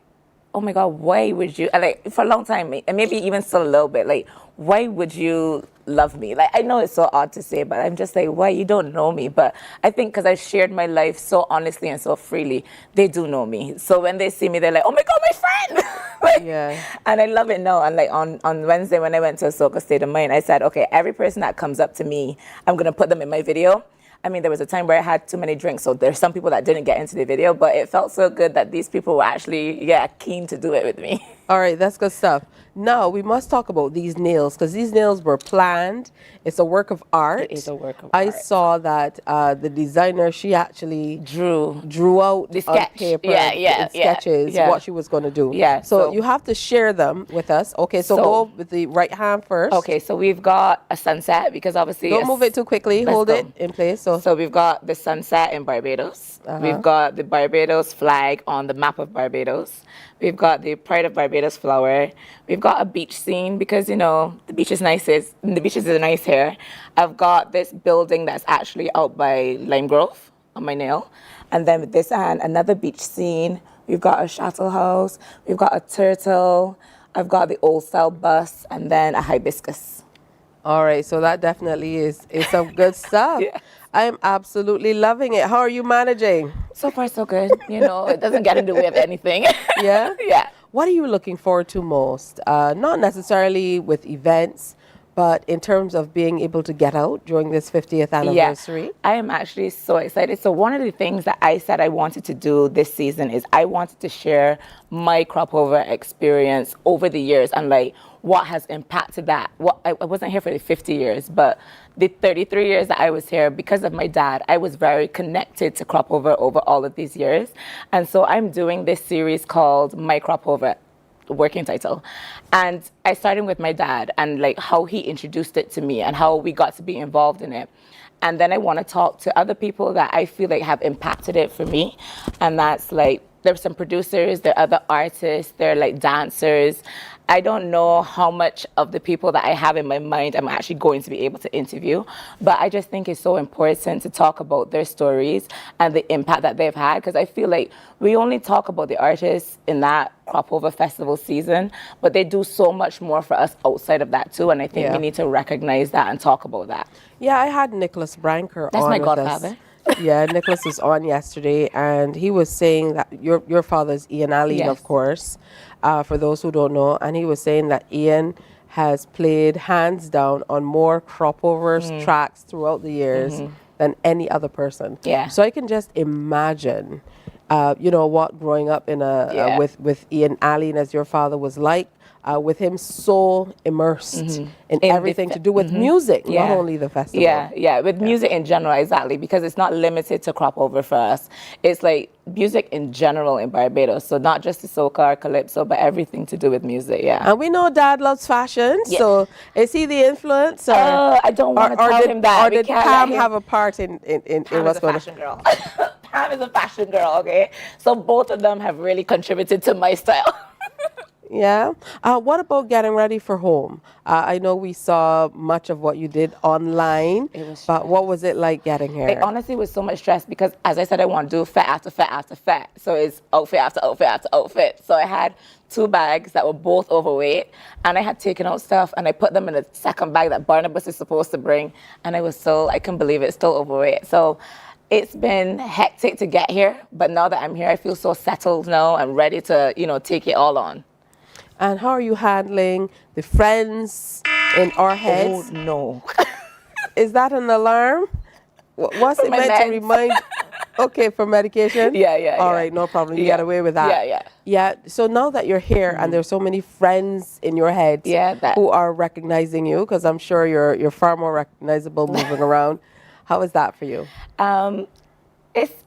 oh my God, why would you, like for a long time, and maybe even still a little bit, like, why would you love me? Like, I know it's so odd to say, but I'm just like, why? You don't know me. But I think because I shared my life so honestly and so freely, they do know me. So when they see me, they're like, oh my God, my friend. Like, and I love it now. And like on Wednesday when I went to a Soca State of Mind, I said, okay, every person that comes up to me, I'm going to put them in my video. I mean, there was a time where I had too many drinks, so there's some people that didn't get into the video, but it felt so good that these people were actually, keen to do it with me. All right, that's good stuff. Now, we must talk about these nails, because these nails were planned. It's a work of art. It is a work of I art. saw that the designer, she actually drew out the on sketch. paper Yeah, sketches what she was going to do. Yeah. So you have to share them with us. Okay, so go with the right hand first. Okay, so we've got a sunset, because obviously... Don't move it too quickly. Hold it in place. So we've got the sunset in Barbados. We've got the Barbados flag on the map of Barbados. We've got the Pride of Barbados flower. We've got a beach scene because, you know, the beach is nice. The beaches are nice here. I've got this building that's actually out by Lime Grove on my nail. And then with this hand, another beach scene. We've got a shuttle house. We've got a turtle. I've got the old style bus and then a hibiscus. All right, so that definitely is some good stuff. I'm absolutely loving it. How are you managing? So far, so good. You know, it doesn't get in the way of anything. Yeah? Yeah. What are you looking forward to most? Not necessarily with events, but in terms of being able to get out during this 50th anniversary? Yeah, I am actually so excited. So one of the things that I said I wanted to do this season is I wanted to share my crop over experience over the years and like what has impacted that. I wasn't here for the 50 years, but the 33 years that I was here, because of my dad, I was very connected to crop over all of these years. And so I'm doing this series called My Crop Over, working title. And I started with my dad and like how he introduced it to me and how we got to be involved in it. And then I want to talk to other people that I feel like have impacted it for me. And that's like, there's some producers, there are other artists, there are like dancers. I don't know how much of the people that I have in my mind I'm actually going to be able to interview, but I just think it's so important to talk about their stories and the impact that they've had, because I feel like we only talk about the artists in that Crop Over Festival season, but they do so much more for us outside of that too, and I think we need to recognize that and talk about that. Yeah, I had Nicholas Branker That's on my with godfather. us. Yeah, Nicholas was on yesterday, and he was saying that your father's Ian Allen, of course, for those who don't know, and he was saying that Ian has played hands down on more crop overs tracks throughout the years than any other person. Yeah. So I can just imagine, what growing up in with Ian Allen as your father was like. With him so immersed in everything to do with music, not only the festival. With music in general, exactly, because it's not limited to crop over for us. It's like music in general in Barbados, so not just the soca or calypso, but everything to do with music, And we know Dad loves fashion, so is he the influence? Or, I don't want to tell him that. Or did Pam have a part in what's going on? Fashion girl. Pam is a fashion girl, okay? So both of them have really contributed to my style. Yeah. What about getting ready for home? I know we saw much of what you did online, but what was it like getting here? It honestly was so much stress because, as I said, I want to do fit after fit after fit. So it's outfit after outfit after outfit. So I had 2 bags that were both overweight, and I had taken out stuff and I put them in a second bag that Barnabas is supposed to bring, and I couldn't believe it, still overweight. So it's been hectic to get here, but now that I'm here, I feel so settled now and ready to, take it all on. And how are you handling the friends in our heads? Oh, no. Is that an alarm? What's it meant to remind? Okay, for medication? Yeah. All right, no problem. You get away with that. Yeah. So now that you're here and there's so many friends in your head who are recognizing you, because I'm sure you're far more recognizable moving around. How is that for you? It's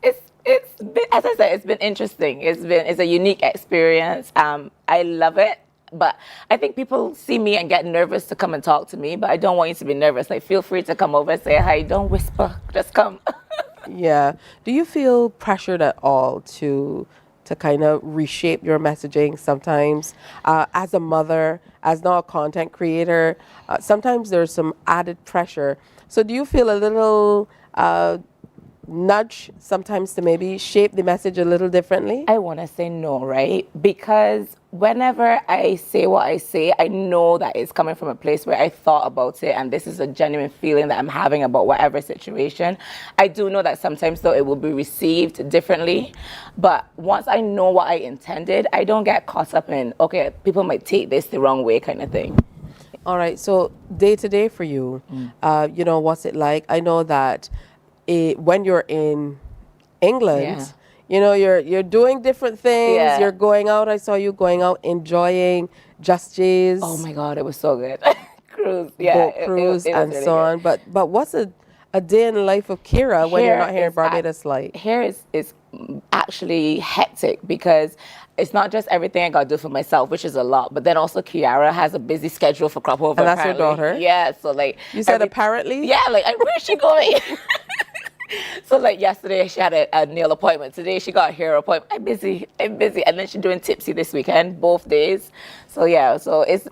been, as I said, it's been interesting. It's a unique experience. I love it. But I think people see me and get nervous to come and talk to me, but I don't want you to be nervous. Like, feel free to come over and say hi. Don't whisper. Just come. Yeah. Do you feel pressured at all to kind of reshape your messaging sometimes? As a mother, as now a content creator, sometimes there's some added pressure. So do you feel a little nudge sometimes to maybe shape the message a little differently? I want to say no, right? Because whenever I say what I say, I know that it's coming from a place where I thought about it, and this is a genuine feeling that I'm having about whatever situation. I do know that sometimes, though, it will be received differently. But once I know what I intended, I don't get caught up in, okay, people might take this the wrong way kind of thing. All right, so day to day for you, you know, what's it like? I know that when you're in England, you know, you're doing different things. Yeah. You're going out. I saw you going out enjoying Just J's. Oh my God, it was so good. Cruise, boat cruise it was and really so on. good. But what's a day in the life of Kira when you're not here in Barbados like? Here is actually hectic because it's not just everything I gotta do for myself, which is a lot, but then also Kiara has a busy schedule for crop over. And that's apparently. your daughter? Yeah, so like You said apparently? Yeah, like where's she going? So like yesterday she had a nail appointment. Today she got a hair appointment. I'm busy. And then she's doing Tipsy this weekend, both days. So yeah, so it's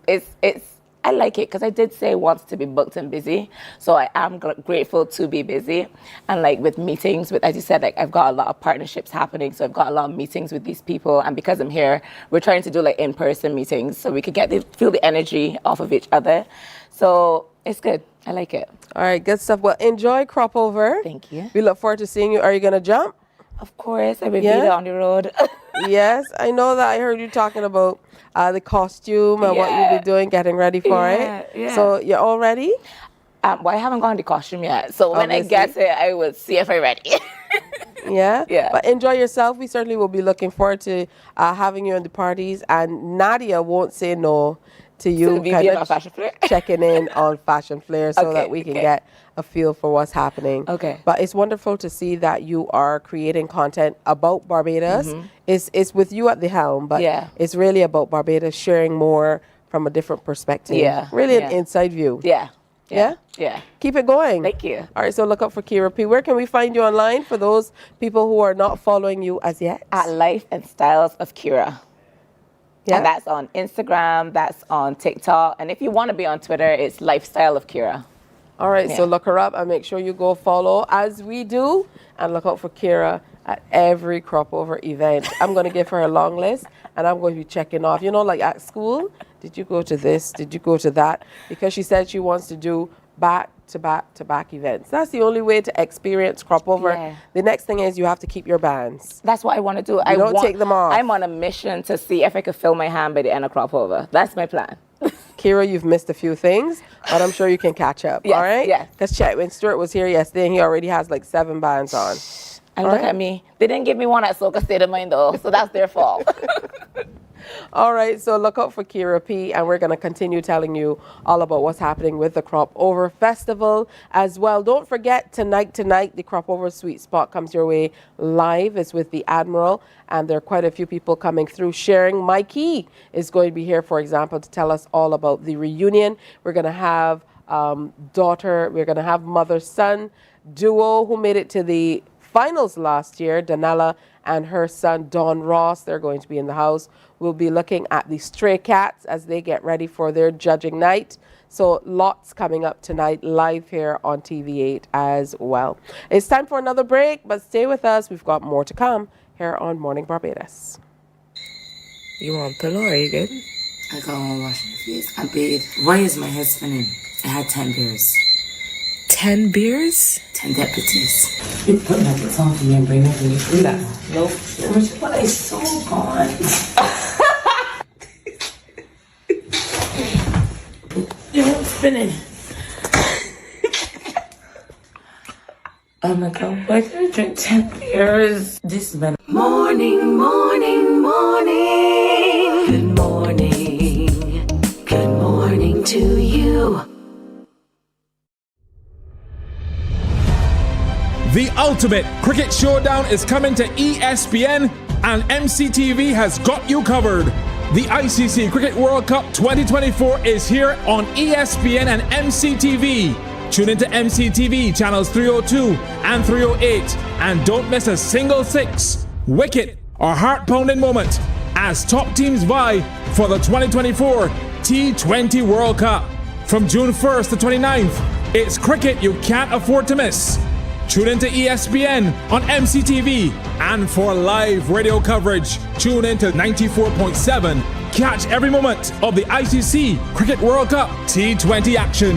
I like it because I did say once to be booked and busy. So I am grateful to be busy. And like with meetings, as you said, like I've got a lot of partnerships happening. So I've got a lot of meetings with these people. And because I'm here, we're trying to do like in-person meetings so we could feel the energy off of each other. So it's good. I like it. All right, good stuff. Well, enjoy crop over. Thank you. We look forward to seeing you. Are you going to jump? Of course. I will be there on the road. Yes, I know that. I heard you talking about the costume and what you'll be doing, getting ready for it. Yeah. So you're all ready? Well, I haven't gone the costume yet. So when I get there, I will see if I'm ready. Yeah? Yeah. But enjoy yourself. We certainly will be looking forward to having you in the parties. And Nadia won't say no to you kind of Fashion Flair? checking in on Fashion Flair so that we can get a feel for what's happening. Okay. But it's wonderful to see that you are creating content about Barbados. It's with you at the helm, but it's really about Barbados, sharing more from a different perspective. Yeah. Really an inside view. Yeah. Yeah? Yeah. Keep it going. Thank you. All right, so look up for Kira P. Where can we find you online for those people who are not following you as yet? At Life and Styles of Kira. Yeah. And that's on Instagram, that's on TikTok. And if you want to be on Twitter, it's Lifestyle of Kira. All right, so look her up and make sure you go follow as we do. And look out for Kira at every crop over event. I'm going to give her a long list and I'm going to be checking off. You know, like at school, did you go to this? Did you go to that? Because she said she wants to do back-to-back events. That's the only way to experience crop over. Yeah. The next thing is you have to keep your bands. That's what I want to do. I don't take them off. I'm on a mission to see if I could fill my hand by the end of crop over. That's my plan. Kira, you've missed a few things, but I'm sure you can catch up. Yes, all right? yes. Because check, when Stuart was here yesterday, he already has like 7 bands on. And look at me. They didn't give me one at Soca State of Mind though, so that's their fault. All right, so look out for Kira P, and we're going to continue telling you all about what's happening with the Crop Over Festival as well. Don't forget, tonight, the Crop Over Sweet Spot comes your way live. It's with the Admiral, and there are quite a few people coming through sharing. Mikey is going to be here, for example, to tell us all about the reunion. We're going to have we're going to have mother-son duo who made it to the finals last year, Danella and her son Don Ross. They're going to be in the house. We'll be looking at the Stray Cats as they get ready for their judging night. So lots coming up tonight live here on TV8 as well. It's time for another break, but stay with us. We've got more to come here on Morning Barbados. You want pillow? Are you good? I got one wash my face. I bathed. Why is my head spinning? I had 10 beers. 10 beers? 10 deputies. You put my song for me and bring me to your Nope. But I so gone. You're spinning. Oh my God, why did I drink 10 beers? This man. Morning, morning, morning. Good morning. Good morning to you. The ultimate cricket showdown is coming to ESPN, and MCTV has got you covered. The ICC Cricket World Cup 2024 is here on ESPN and MCTV. Tune into MCTV channels 302 and 308, and don't miss a single six, wicket, or heart-pounding moment as top teams vie for the 2024 T20 World Cup. From June 1st to 29th, it's cricket you can't afford to miss. tune into ESPN on MCTV. And for live radio coverage, tune into 94.7. Catch every moment of the ICC Cricket World Cup T20 action.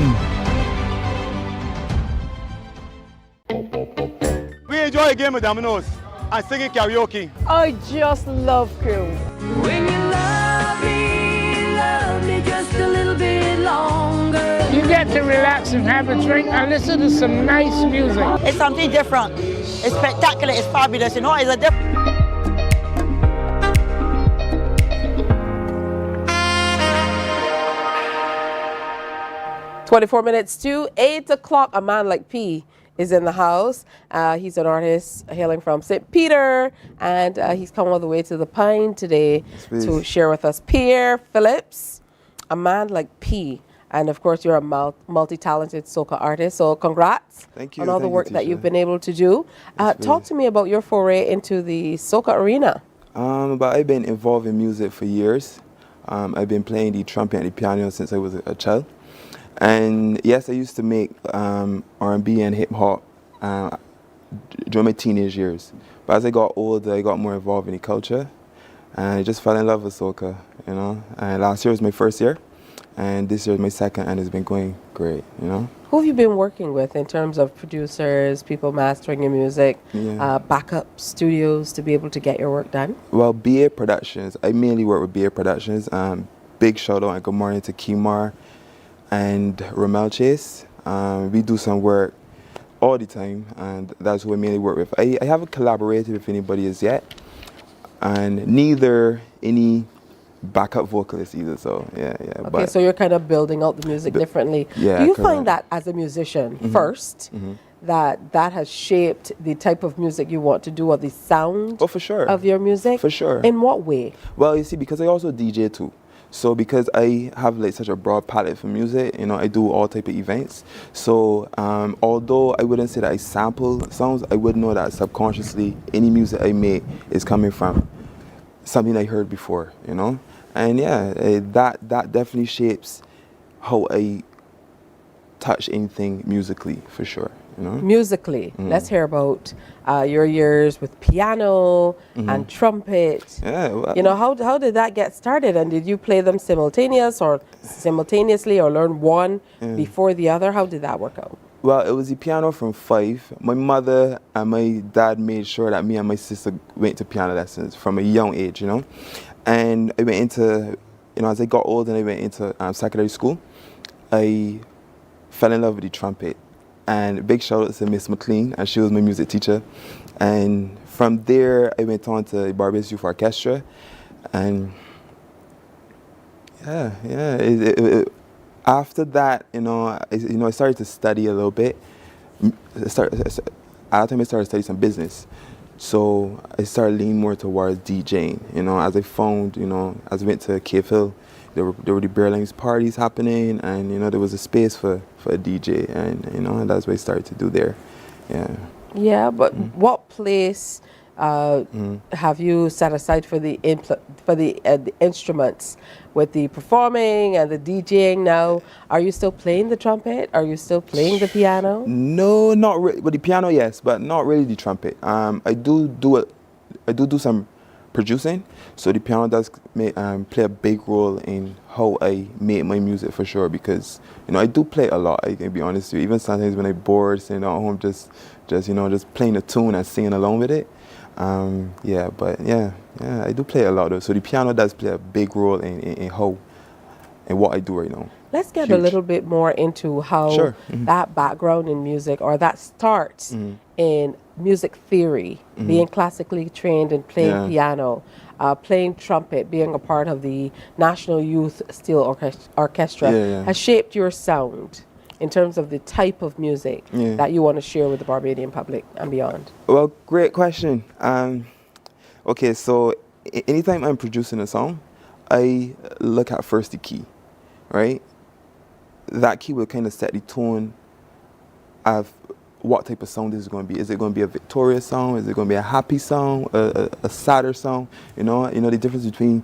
We enjoy the game with Domino's and singing karaoke. I just love crew. When you love me just a little bit longer. You get to relax and have a drink and listen to some nice music. It's something different. It's spectacular. It's fabulous. You know, it's a different. 24 minutes to 8 o'clock. A man like P is in the house. He's an artist hailing from St. Peter, and he's come all the way to the Pine today to share with us. Pierre Phillips, a man like P. And of course, you're a multi-talented soca artist. So congrats on all the work that you've been able to do. Talk to me about your foray into the soca arena. But I've been involved in music for years. I've been playing the trumpet and the piano since I was a child. And yes, I used to make R&B and hip hop during my teenage years. But as I got older, I got more involved in the culture, and I just fell in love with soca, you know. And last year was my first year, and this year is my second, and it's been going great, you know. Who have you been working with in terms of producers, people mastering your music, backup studios to be able to get your work done? Well, BA Productions. I mainly work with BA Productions. Big shout out and good morning to Kimar and Ramel Chase. We do some work all the time, and that's who I mainly work with. I haven't collaborated with anybody as yet, and neither any backup vocalist either, so yeah. Okay, but so you're kind of building out the music differently. Yeah, do you correct. find that as a musician first, that has shaped the type of music you want to do, or the sound for sure. of your music? For sure. In what way? Well, you see, because I also DJ too. So because I have like such a broad palette for music, you know, I do all type of events. So although I wouldn't say that I sample songs, I would know that subconsciously any music I make is coming from something I heard before, you know. And yeah, that definitely shapes how I touch anything musically, for sure. You know? Musically, let's hear about your years with piano and trumpet. Yeah, well, you know, how did that get started? And did you play them simultaneously, or learn one before the other? How did that work out? Well, it was the piano from 5. My mother and my dad made sure that me and my sister went to piano lessons from a young age, you know. And I went into, you know, as I got older and I went into secondary school, I fell in love with the trumpet. And big shout out to Miss McLean, and she was my music teacher. And from there, I went on to Barbados Youth Orchestra. And after that, I started to study a little bit. At that time, I started to study some business. So I started leaning more towards DJing, you know, as I found, you know, as I went to Cave Hill, there were the Berling's parties happening, and, you know, there was a space for a DJ, and, you know, and that's what I started to do there, yeah. Yeah, but what place have you set aside for the instruments, with the performing and the DJing now? Are you still playing the trumpet? Are you still playing the piano? No, not really. With the piano, yes, but not really the trumpet. I do some producing, so the piano does play a big role in how I make my music, for sure, because, you know, I do play a lot, I can be honest with you. Even sometimes when I'm bored, sitting at home, just playing a tune and singing along with it. I do play a lot though. So the piano does play a big role in what I do right now. Let's get a little bit more into how that background in music, or that starts in music theory, being classically trained and playing piano, playing trumpet, being a part of the National Youth Steel Orchestra, has shaped your sound in terms of the type of music that you want to share with the Barbadian public and beyond? Well, great question. Okay, so anytime I'm producing a song, I look at first the key, right? That key will kind of set the tone of what type of song this is going to be. Is it going to be a victorious song? Is it going to be a happy song? A sadder song? You know the difference between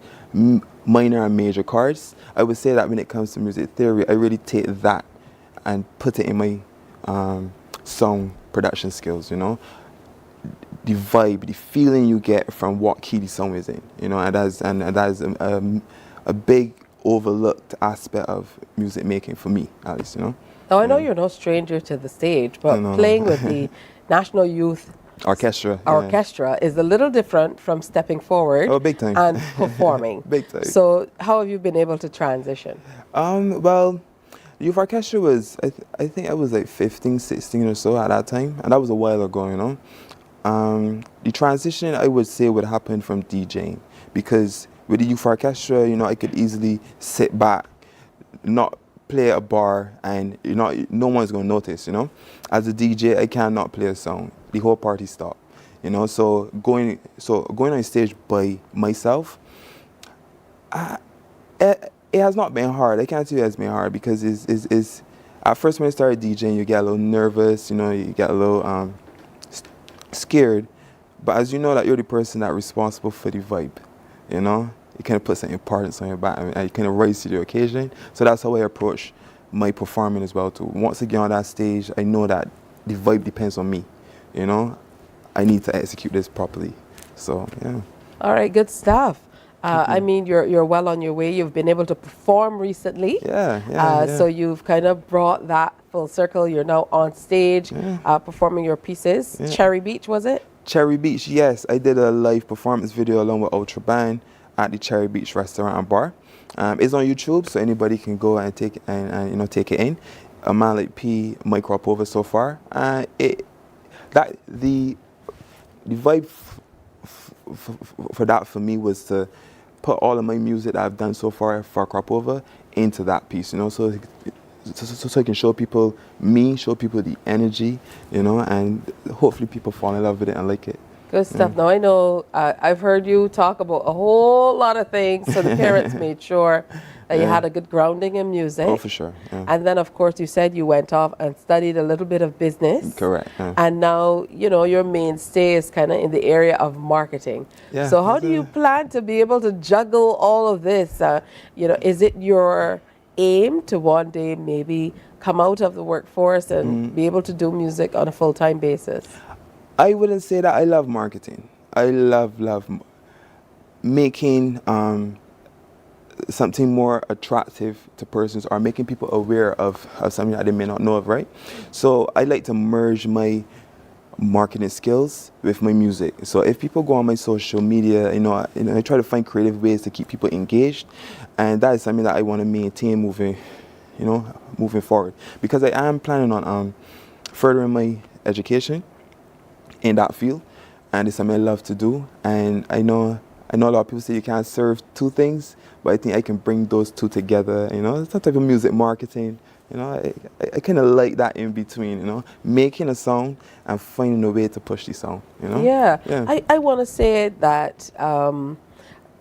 minor and major chords. I would say that when it comes to music theory, I really take that and put it in my song production skills, you know, the vibe, the feeling you get from what key the song is in, you know, and that is a big overlooked aspect of music making for me, at least, you know. Now, I know you're no stranger to the stage, but playing with the National Youth Orchestra is a little different from stepping forward big time. and performing. Big time. So how have you been able to transition? Well, Youth Orchestra was, I think I was like 15, 16 or so at that time, and that was a while ago, you know. The transition, I would say, would happen from DJing, because with the Youth Orchestra, you know, I could easily sit back, not play a bar, and no one's going to notice, you know. As a DJ, I cannot play a song. The whole party stopped, you know. So going on stage by myself, it has not been hard. I can't say it has been hard, because it's at first when I started DJing, you get a little nervous, you know, you get a little scared. But as you know that you're the person that's responsible for the vibe, you know, you kind of put some importance on your back, and you kind of rise to the occasion. So that's how I approach my performing as well too. Once I get on that stage, I know that the vibe depends on me, you know. I need to execute this properly. So yeah. All right, good stuff. I mean, you're well on your way. You've been able to perform recently. Yeah. So you've kind of brought that full circle. You're now on stage performing your pieces. Yeah. Cherry Beach, was it? Cherry Beach, yes. I did a live performance video along with Ultra Band at the Cherry Beach restaurant and bar. It's on YouTube, so anybody can go and take it in. A man like P might crop over so far. The vibe for that for me was to put all of my music that I've done so far for crop over into that piece, you know, so I can show people me, show people the energy, you know, and hopefully people fall in love with it and like it. Good stuff. Now, I know I've heard you talk about a whole lot of things, so the parents made sure that you had a good grounding in music. Oh, for sure. Yeah. And then, of course, you said you went off and studied a little bit of business. Correct. Yeah. And now, you know, your mainstay is kind of in the area of marketing. Yeah, so how do you plan to be able to juggle all of this? You know, is it your aim to one day maybe come out of the workforce and be able to do music on a full-time basis? I wouldn't say that. I love marketing. I love making something more attractive to persons, or making people aware of something that they may not know of, right? So I like to merge my marketing skills with my music. So if people go on my social media, I try to find creative ways to keep people engaged, and that is something that I want to maintain moving forward, because I am planning on furthering my education in that field, and it's something I love to do. And I know a lot of people say you can't serve two things, but I think I can bring those two together. You know, it's some type of music marketing. You know, I kind of like that in between. You know, making a song and finding a way to push the song. You know. Yeah. I want to say that.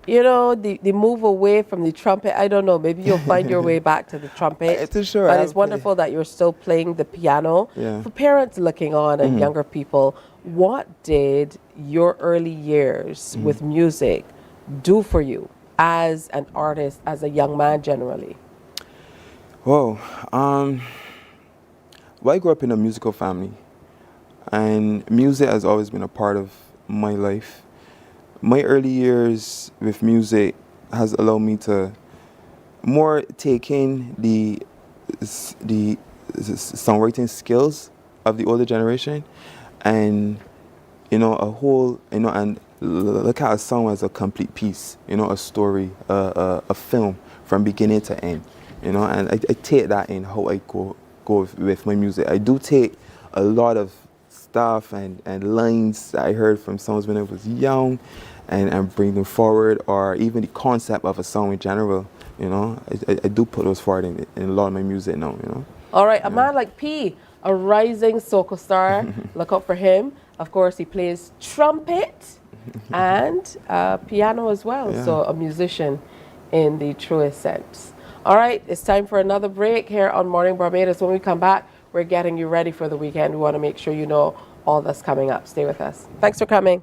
You know, the move away from the trumpet, I don't know, maybe you'll find your way back to the trumpet. It's sure. But it's wonderful that you're still playing the piano. Yeah. For parents looking on and younger people, what did your early years with music do for you as an artist, as a young man generally? Whoa. Well, I grew up in a musical family, and music has always been a part of my life. My early years with music has allowed me to more take in the songwriting skills of the older generation, and and look at a song as a complete piece, a story, a film from beginning to end, and I take that in how I go with my music. I do take a lot of stuff and lines that I heard from songs when I was young, and bring them forward, or even the concept of a song in general. I do put those forward in a lot of my music now. All right, a man like P, a rising soca star. Look out for him. Of course, he plays trumpet and piano as well. Yeah. So a musician in the truest sense. All right, it's time for another break here on Morning Barbados. When we come back, we're getting you ready for the weekend. We want to make sure you know all that's coming up. Stay with us. Thanks for coming.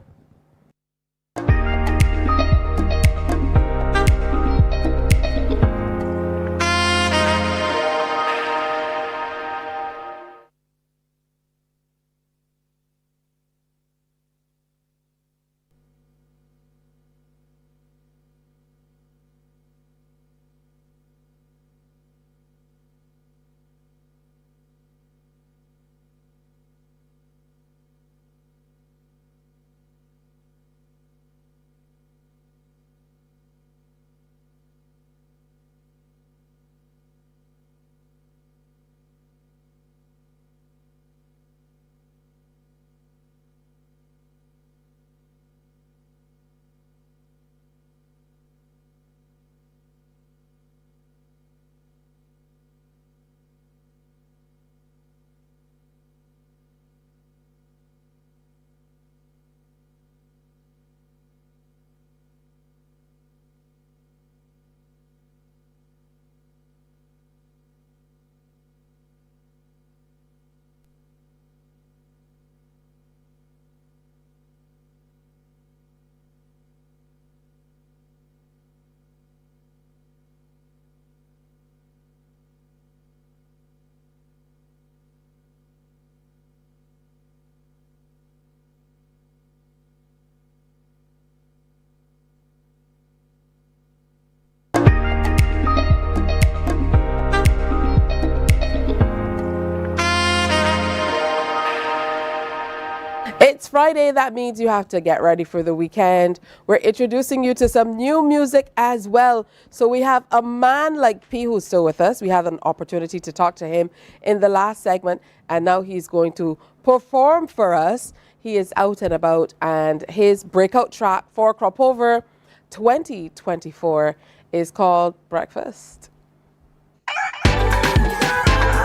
it's Friday. That means you have to get ready for the weekend. We're introducing you to some new music as well. So we have a man like P who's still with us. We had an opportunity to talk to him in the last segment, and now he's going to perform for us. He is out and about, and his breakout track for Cropover 2024 is called Breakfast.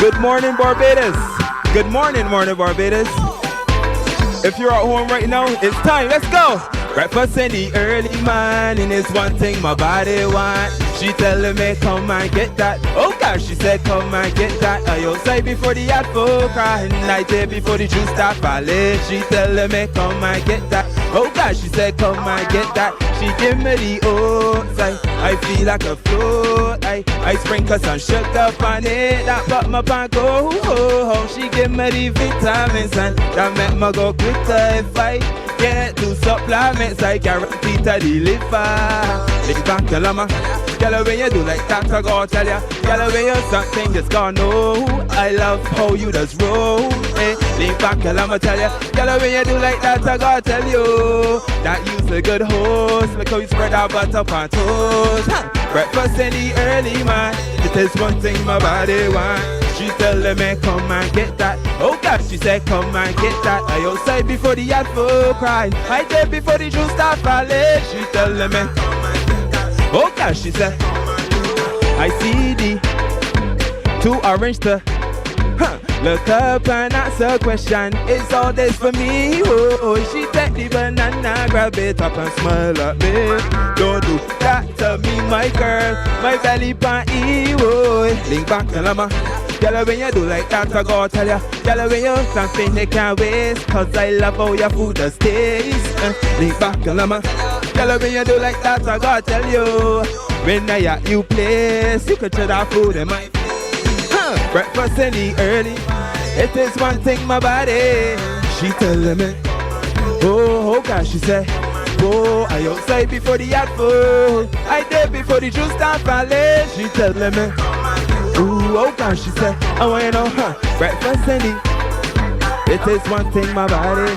Good morning, Barbados. Good morning, Mornin Barbados. If you're at home right now, it's time. Let's go. Breakfast in the early morning is one thing my body want. She telling me come and get that. Oh gosh, she said come and get that. I outside before the advert crying. Night there before the juice start falling. She telling me come and get that. Oh gosh, she said come and get that. She give me the oats. I feel like a float. I sprinkle some sugar on it. That put my pan go. She give me the vitamins and that make me go quicker if I get two supplements. I guarantee to deliver. Lick back the llama. Girl, when you do like that, I gotta tell ya. Girl, when you something just gonna know. I love how you just roll. Lean back, girl, I'ma tell ya. Girl, when you do like that, I gotta tell you that you's a good host. Look how you spread out butter on toast. Breakfast in the early man. It is one thing my body want. She telling me come and get that. Oh gosh, she said come and get that. I outside before the advert cry. I there before the juice start falling. She telling me oh gosh, she said I see the two orange to look up and ask a question. Is all this for me? Oh, she take the banana, grab it up and smile at me. Don't do that to me, my girl. My belly pan oh. Link back to llama. Girl, when you do like that, I gotta tell ya. Girl, when you something they can't waste. Cause I love how your food does taste. Link back to llama. Girl, when you do like that, I gotta tell you. When I at you place, you could try that food in my breakfast in the early. It is one thing my body. She telling me oh gosh, she said oh, I outside before the advert. I there before the juice start falling. She telling me ooh, oh gosh, she said I wanna know breakfast in the. It is one thing my body.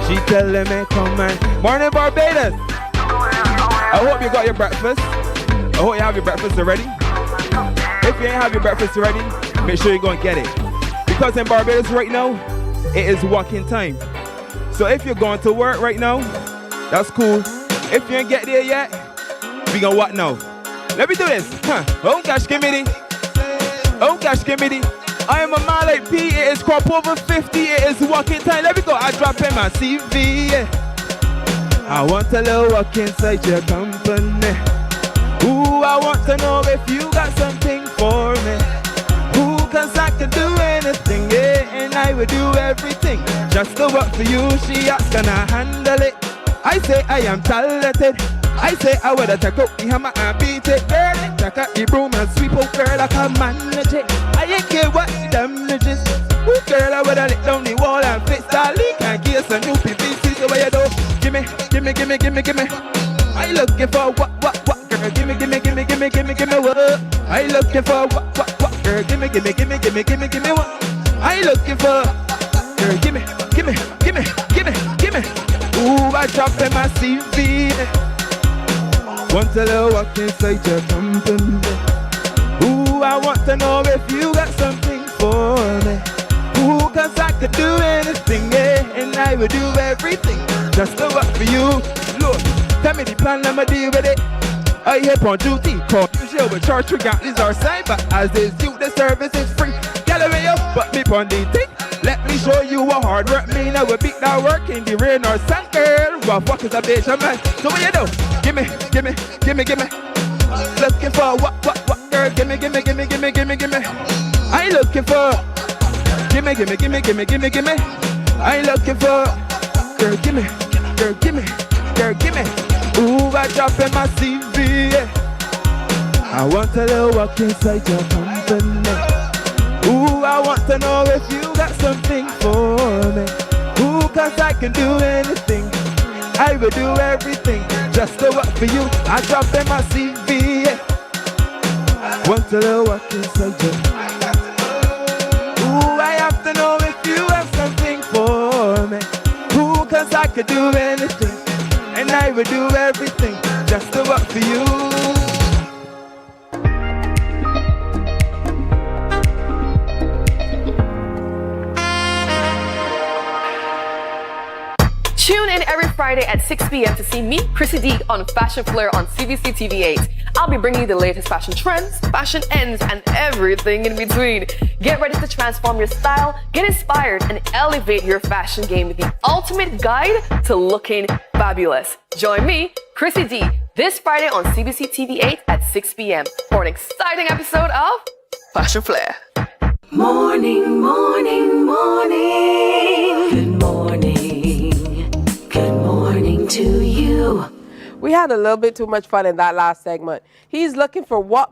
She telling me come on. Mornin Barbados. I hope you got your breakfast. I hope you have your breakfast already. If you ain't have your breakfast already, make sure you go and get it. Because in Barbados right now, it is working time. So if you're going to work right now, that's cool. If you ain't get there yet, we gonna what now? Let me do this. Oh gosh, give me the. Oh gosh, give me the. I am a man like P. It is crop over 50. It is working time. Let me go. I drop in my CV. Yeah. I want a little walk inside your company. Ooh, I want to know if you got something for me. Ooh, cause I can do anything, yeah, and I will do everything just to work for you. She asks, can I handle it? I say I am talented. I say I would take out the hammer and beat it. Girl, take out the broom and sweep out, girl, I can manage it. I ain't care what the damage is. Ooh, girl, I would have lick down the wall and fix that leak and give some new PVC. So what you do? Gimme. I looking for what, girl? Gimme, what? I looking for what, girl? Gimme, what? I looking for, girl, gimme. Ooh, I drop in my CV. Want a little walk inside your company. Ooh, I want to know if you got something for me. Ooh, cause I could do anything, yeah, and I will do everything just to work for you. Look, tell me the plan, I'ma deal with it. I hit on duty, call usual with church regardless our side, but as this you, the service is free. Get away up, but me on the thing. Let me show you what hard work mean. I will beat that work in the rain or sun, girl. What fuck is a bitch, man? So what you do? Gimme. Looking for what, girl? Gimme. I looking for. Gimme. I looking for. Girl, gimme. Ooh, I drop in my CV. Yeah. I want a little walk inside your company. Ooh, I want to know if you got something for me. Ooh, cause I can do anything. I will do everything just to work for you. I drop in my CV. Yeah. Want a little walk inside your. Ooh, I have to know if you have something for me. Ooh, cause could do anything, and I would do everything just to work for you. Tune in every Friday at 6 p.m. to see me, Chrissy D, on Fashion Flair on CBC TV8. I'll be bringing you the latest fashion trends, fashion ends, and everything in between. Get ready to transform your style, get inspired, and elevate your fashion game with the ultimate guide to looking fabulous. Join me, Chrissy D, this Friday on CBC TV8 at 6 p.m. for an exciting episode of Fashion Flair. Morning, morning, morning. Good morning. Good morning to you. We had a little bit too much fun in that last segment. He's looking for what.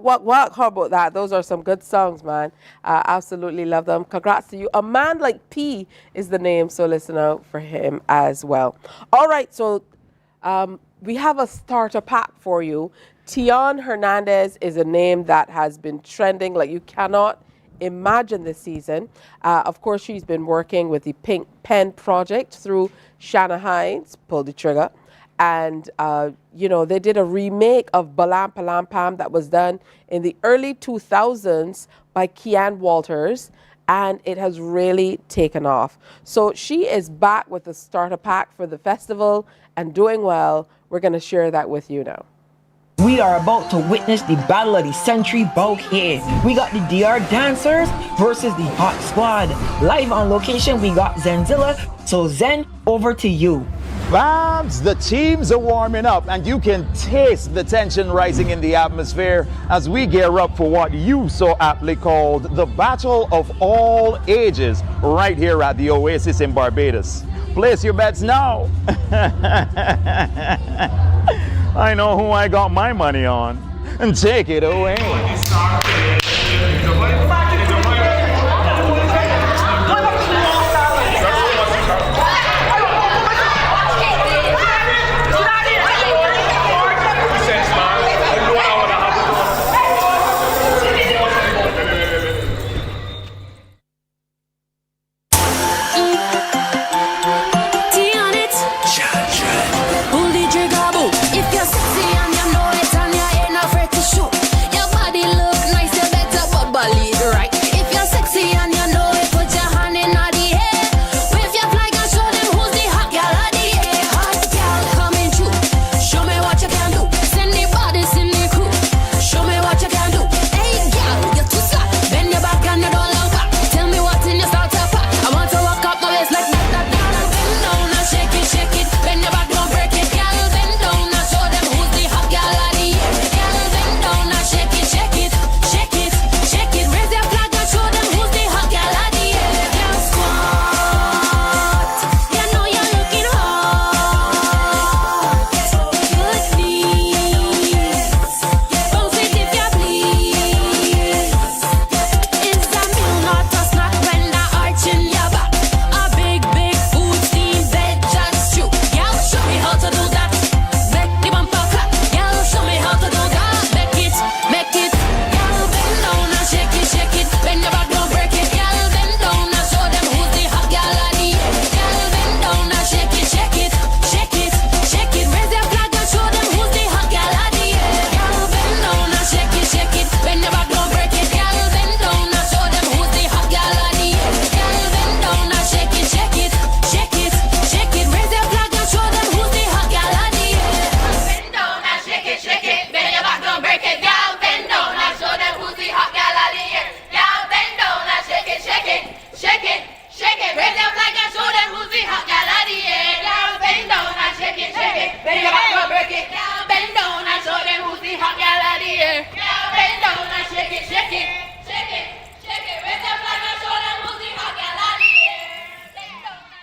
How about that? Those are some good songs, man. Absolutely love them. Congrats to you. A Man Like P is the name, so listen out for him as well. All right, so we have a starter pack for you. Tion Hernandez is a name that has been trending like you cannot imagine this season. Of course, she's been working with the Pink Pen Project through Shanna Hines, Pull the Trigger. And, they did a remake of Balam Palam Pam that was done in the early 2000s by Kean Walters, and it has really taken off. So she is back with a starter pack for the festival and doing well. We're going to share that with you now. We are about to witness the battle of the century bout here. We got the DR dancers versus the Hot Squad. Live on location, we got Zenzilla. So Zen, over to you. Babs, the teams are warming up and you can taste the tension rising in the atmosphere as we gear up for what you so aptly called the Battle of All Ages right here at the Oasis in Barbados. Place your bets now. I know who I got my money on. And take it away.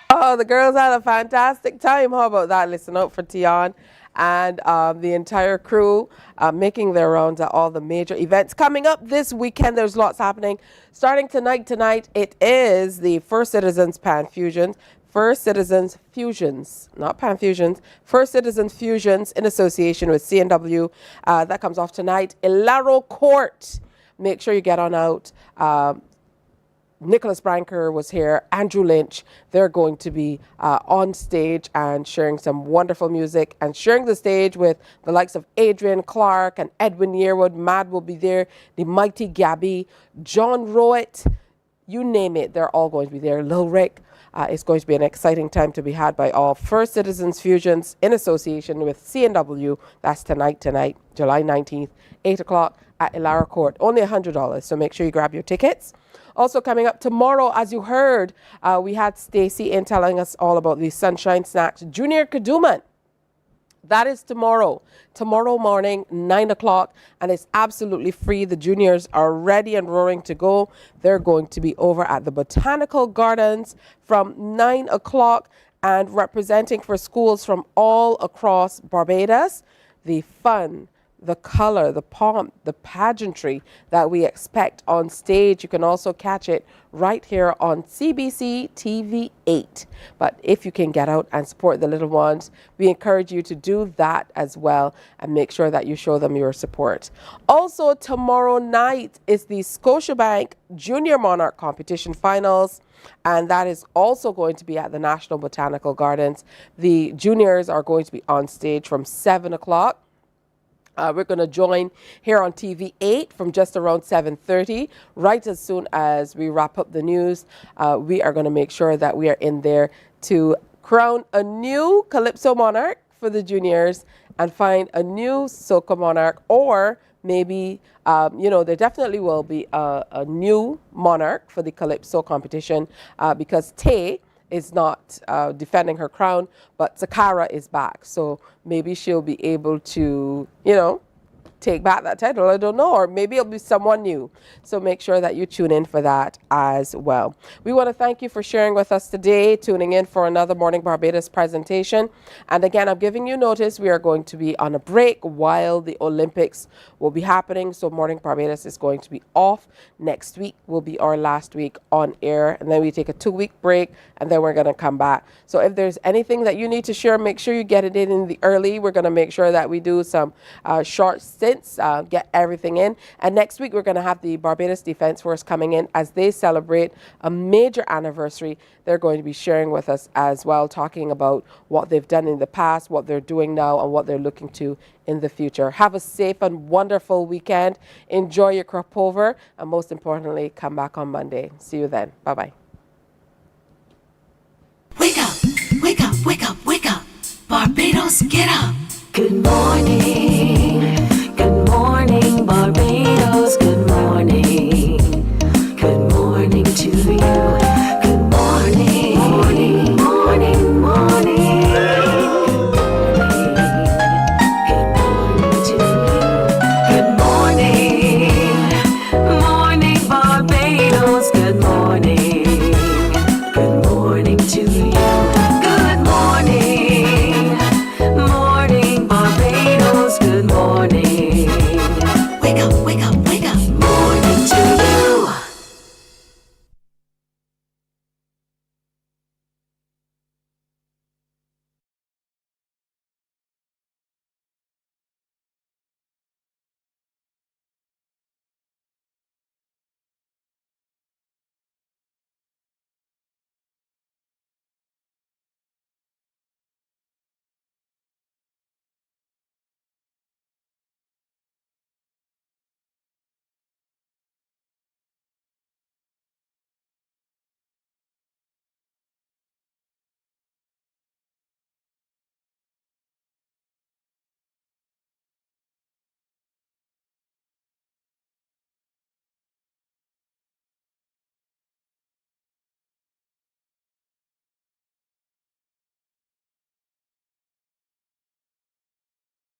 Oh, the girls had a fantastic time. How about that? Listen out for Tion and the entire crew making their rounds at all the major events. Coming up this weekend, there's lots happening. Starting tonight, it is the First Citizens Pan Fusions. First Citizens Fusions, not Pan Fusions. First Citizens Fusions in association with CNW. That comes off tonight. Ilaro Court. Make sure you get on out. Nicholas Branker was here, Andrew Lynch. They're going to be on stage and sharing some wonderful music and sharing the stage with the likes of Adrian Clark and Edwin Yearwood. Mad will be there, the mighty Gabby, John Rowett, you name it, they're all going to be there. Lil Rick. It's going to be an exciting time to be had by all. First Citizens Fusions in association with CNW. That's tonight, July 19th, 8 o'clock at Ilara Court. Only $100, so make sure you grab your tickets. Also coming up tomorrow, as you heard, we had Stacy in telling us all about the Sunshine Snacks Junior Kadooman. That is tomorrow morning, 9 o'clock, and it's absolutely free. The juniors are ready and roaring to go. They're going to be over at the Botanical Gardens from 9 o'clock and representing for schools from all across Barbados. The fun, the color, the pomp, the pageantry that we expect on stage. You can also catch it right here on CBC TV 8. But if you can get out and support the little ones, we encourage you to do that as well and make sure that you show them your support. Also, tomorrow night is the Scotiabank Junior Monarch Competition Finals, and that is also going to be at the National Botanical Gardens. The juniors are going to be on stage from 7 o'clock. We're going to join here on TV 8 from just around 7:30. Right as soon as we wrap up the news, we are going to make sure that we are in there to crown a new Calypso Monarch for the juniors and find a new Soca Monarch, or maybe, there definitely will be a new monarch for the Calypso competition because Tay is not defending her crown, but Takara is back. So maybe she'll be able to, take back that title. I don't know. Or maybe it'll be someone new. So make sure that you tune in for that as well. We want to thank you for sharing with us today, tuning in for another Morning Barbados presentation. And again, I'm giving you notice we are going to be on a break while the Olympics will be happening. So Morning Barbados is going to be off. Next week will be our last week on air. And then we take a 2-week break and then we're going to come back. So if there's anything that you need to share, make sure you get it in the early. We're going to make sure that we do some short stints, get everything in. And next week, we're going to have the Barbados Defence Force coming in as they celebrate a major anniversary. They're going to be sharing with us as well, talking about what they've done in the past, what they're doing now, and what they're looking to in the future. Have a safe and wonderful weekend. Enjoy your crop over, and most importantly, come back on Monday. See you then. Bye-bye. Wake up, wake up, wake up, wake up. Barbados, get up.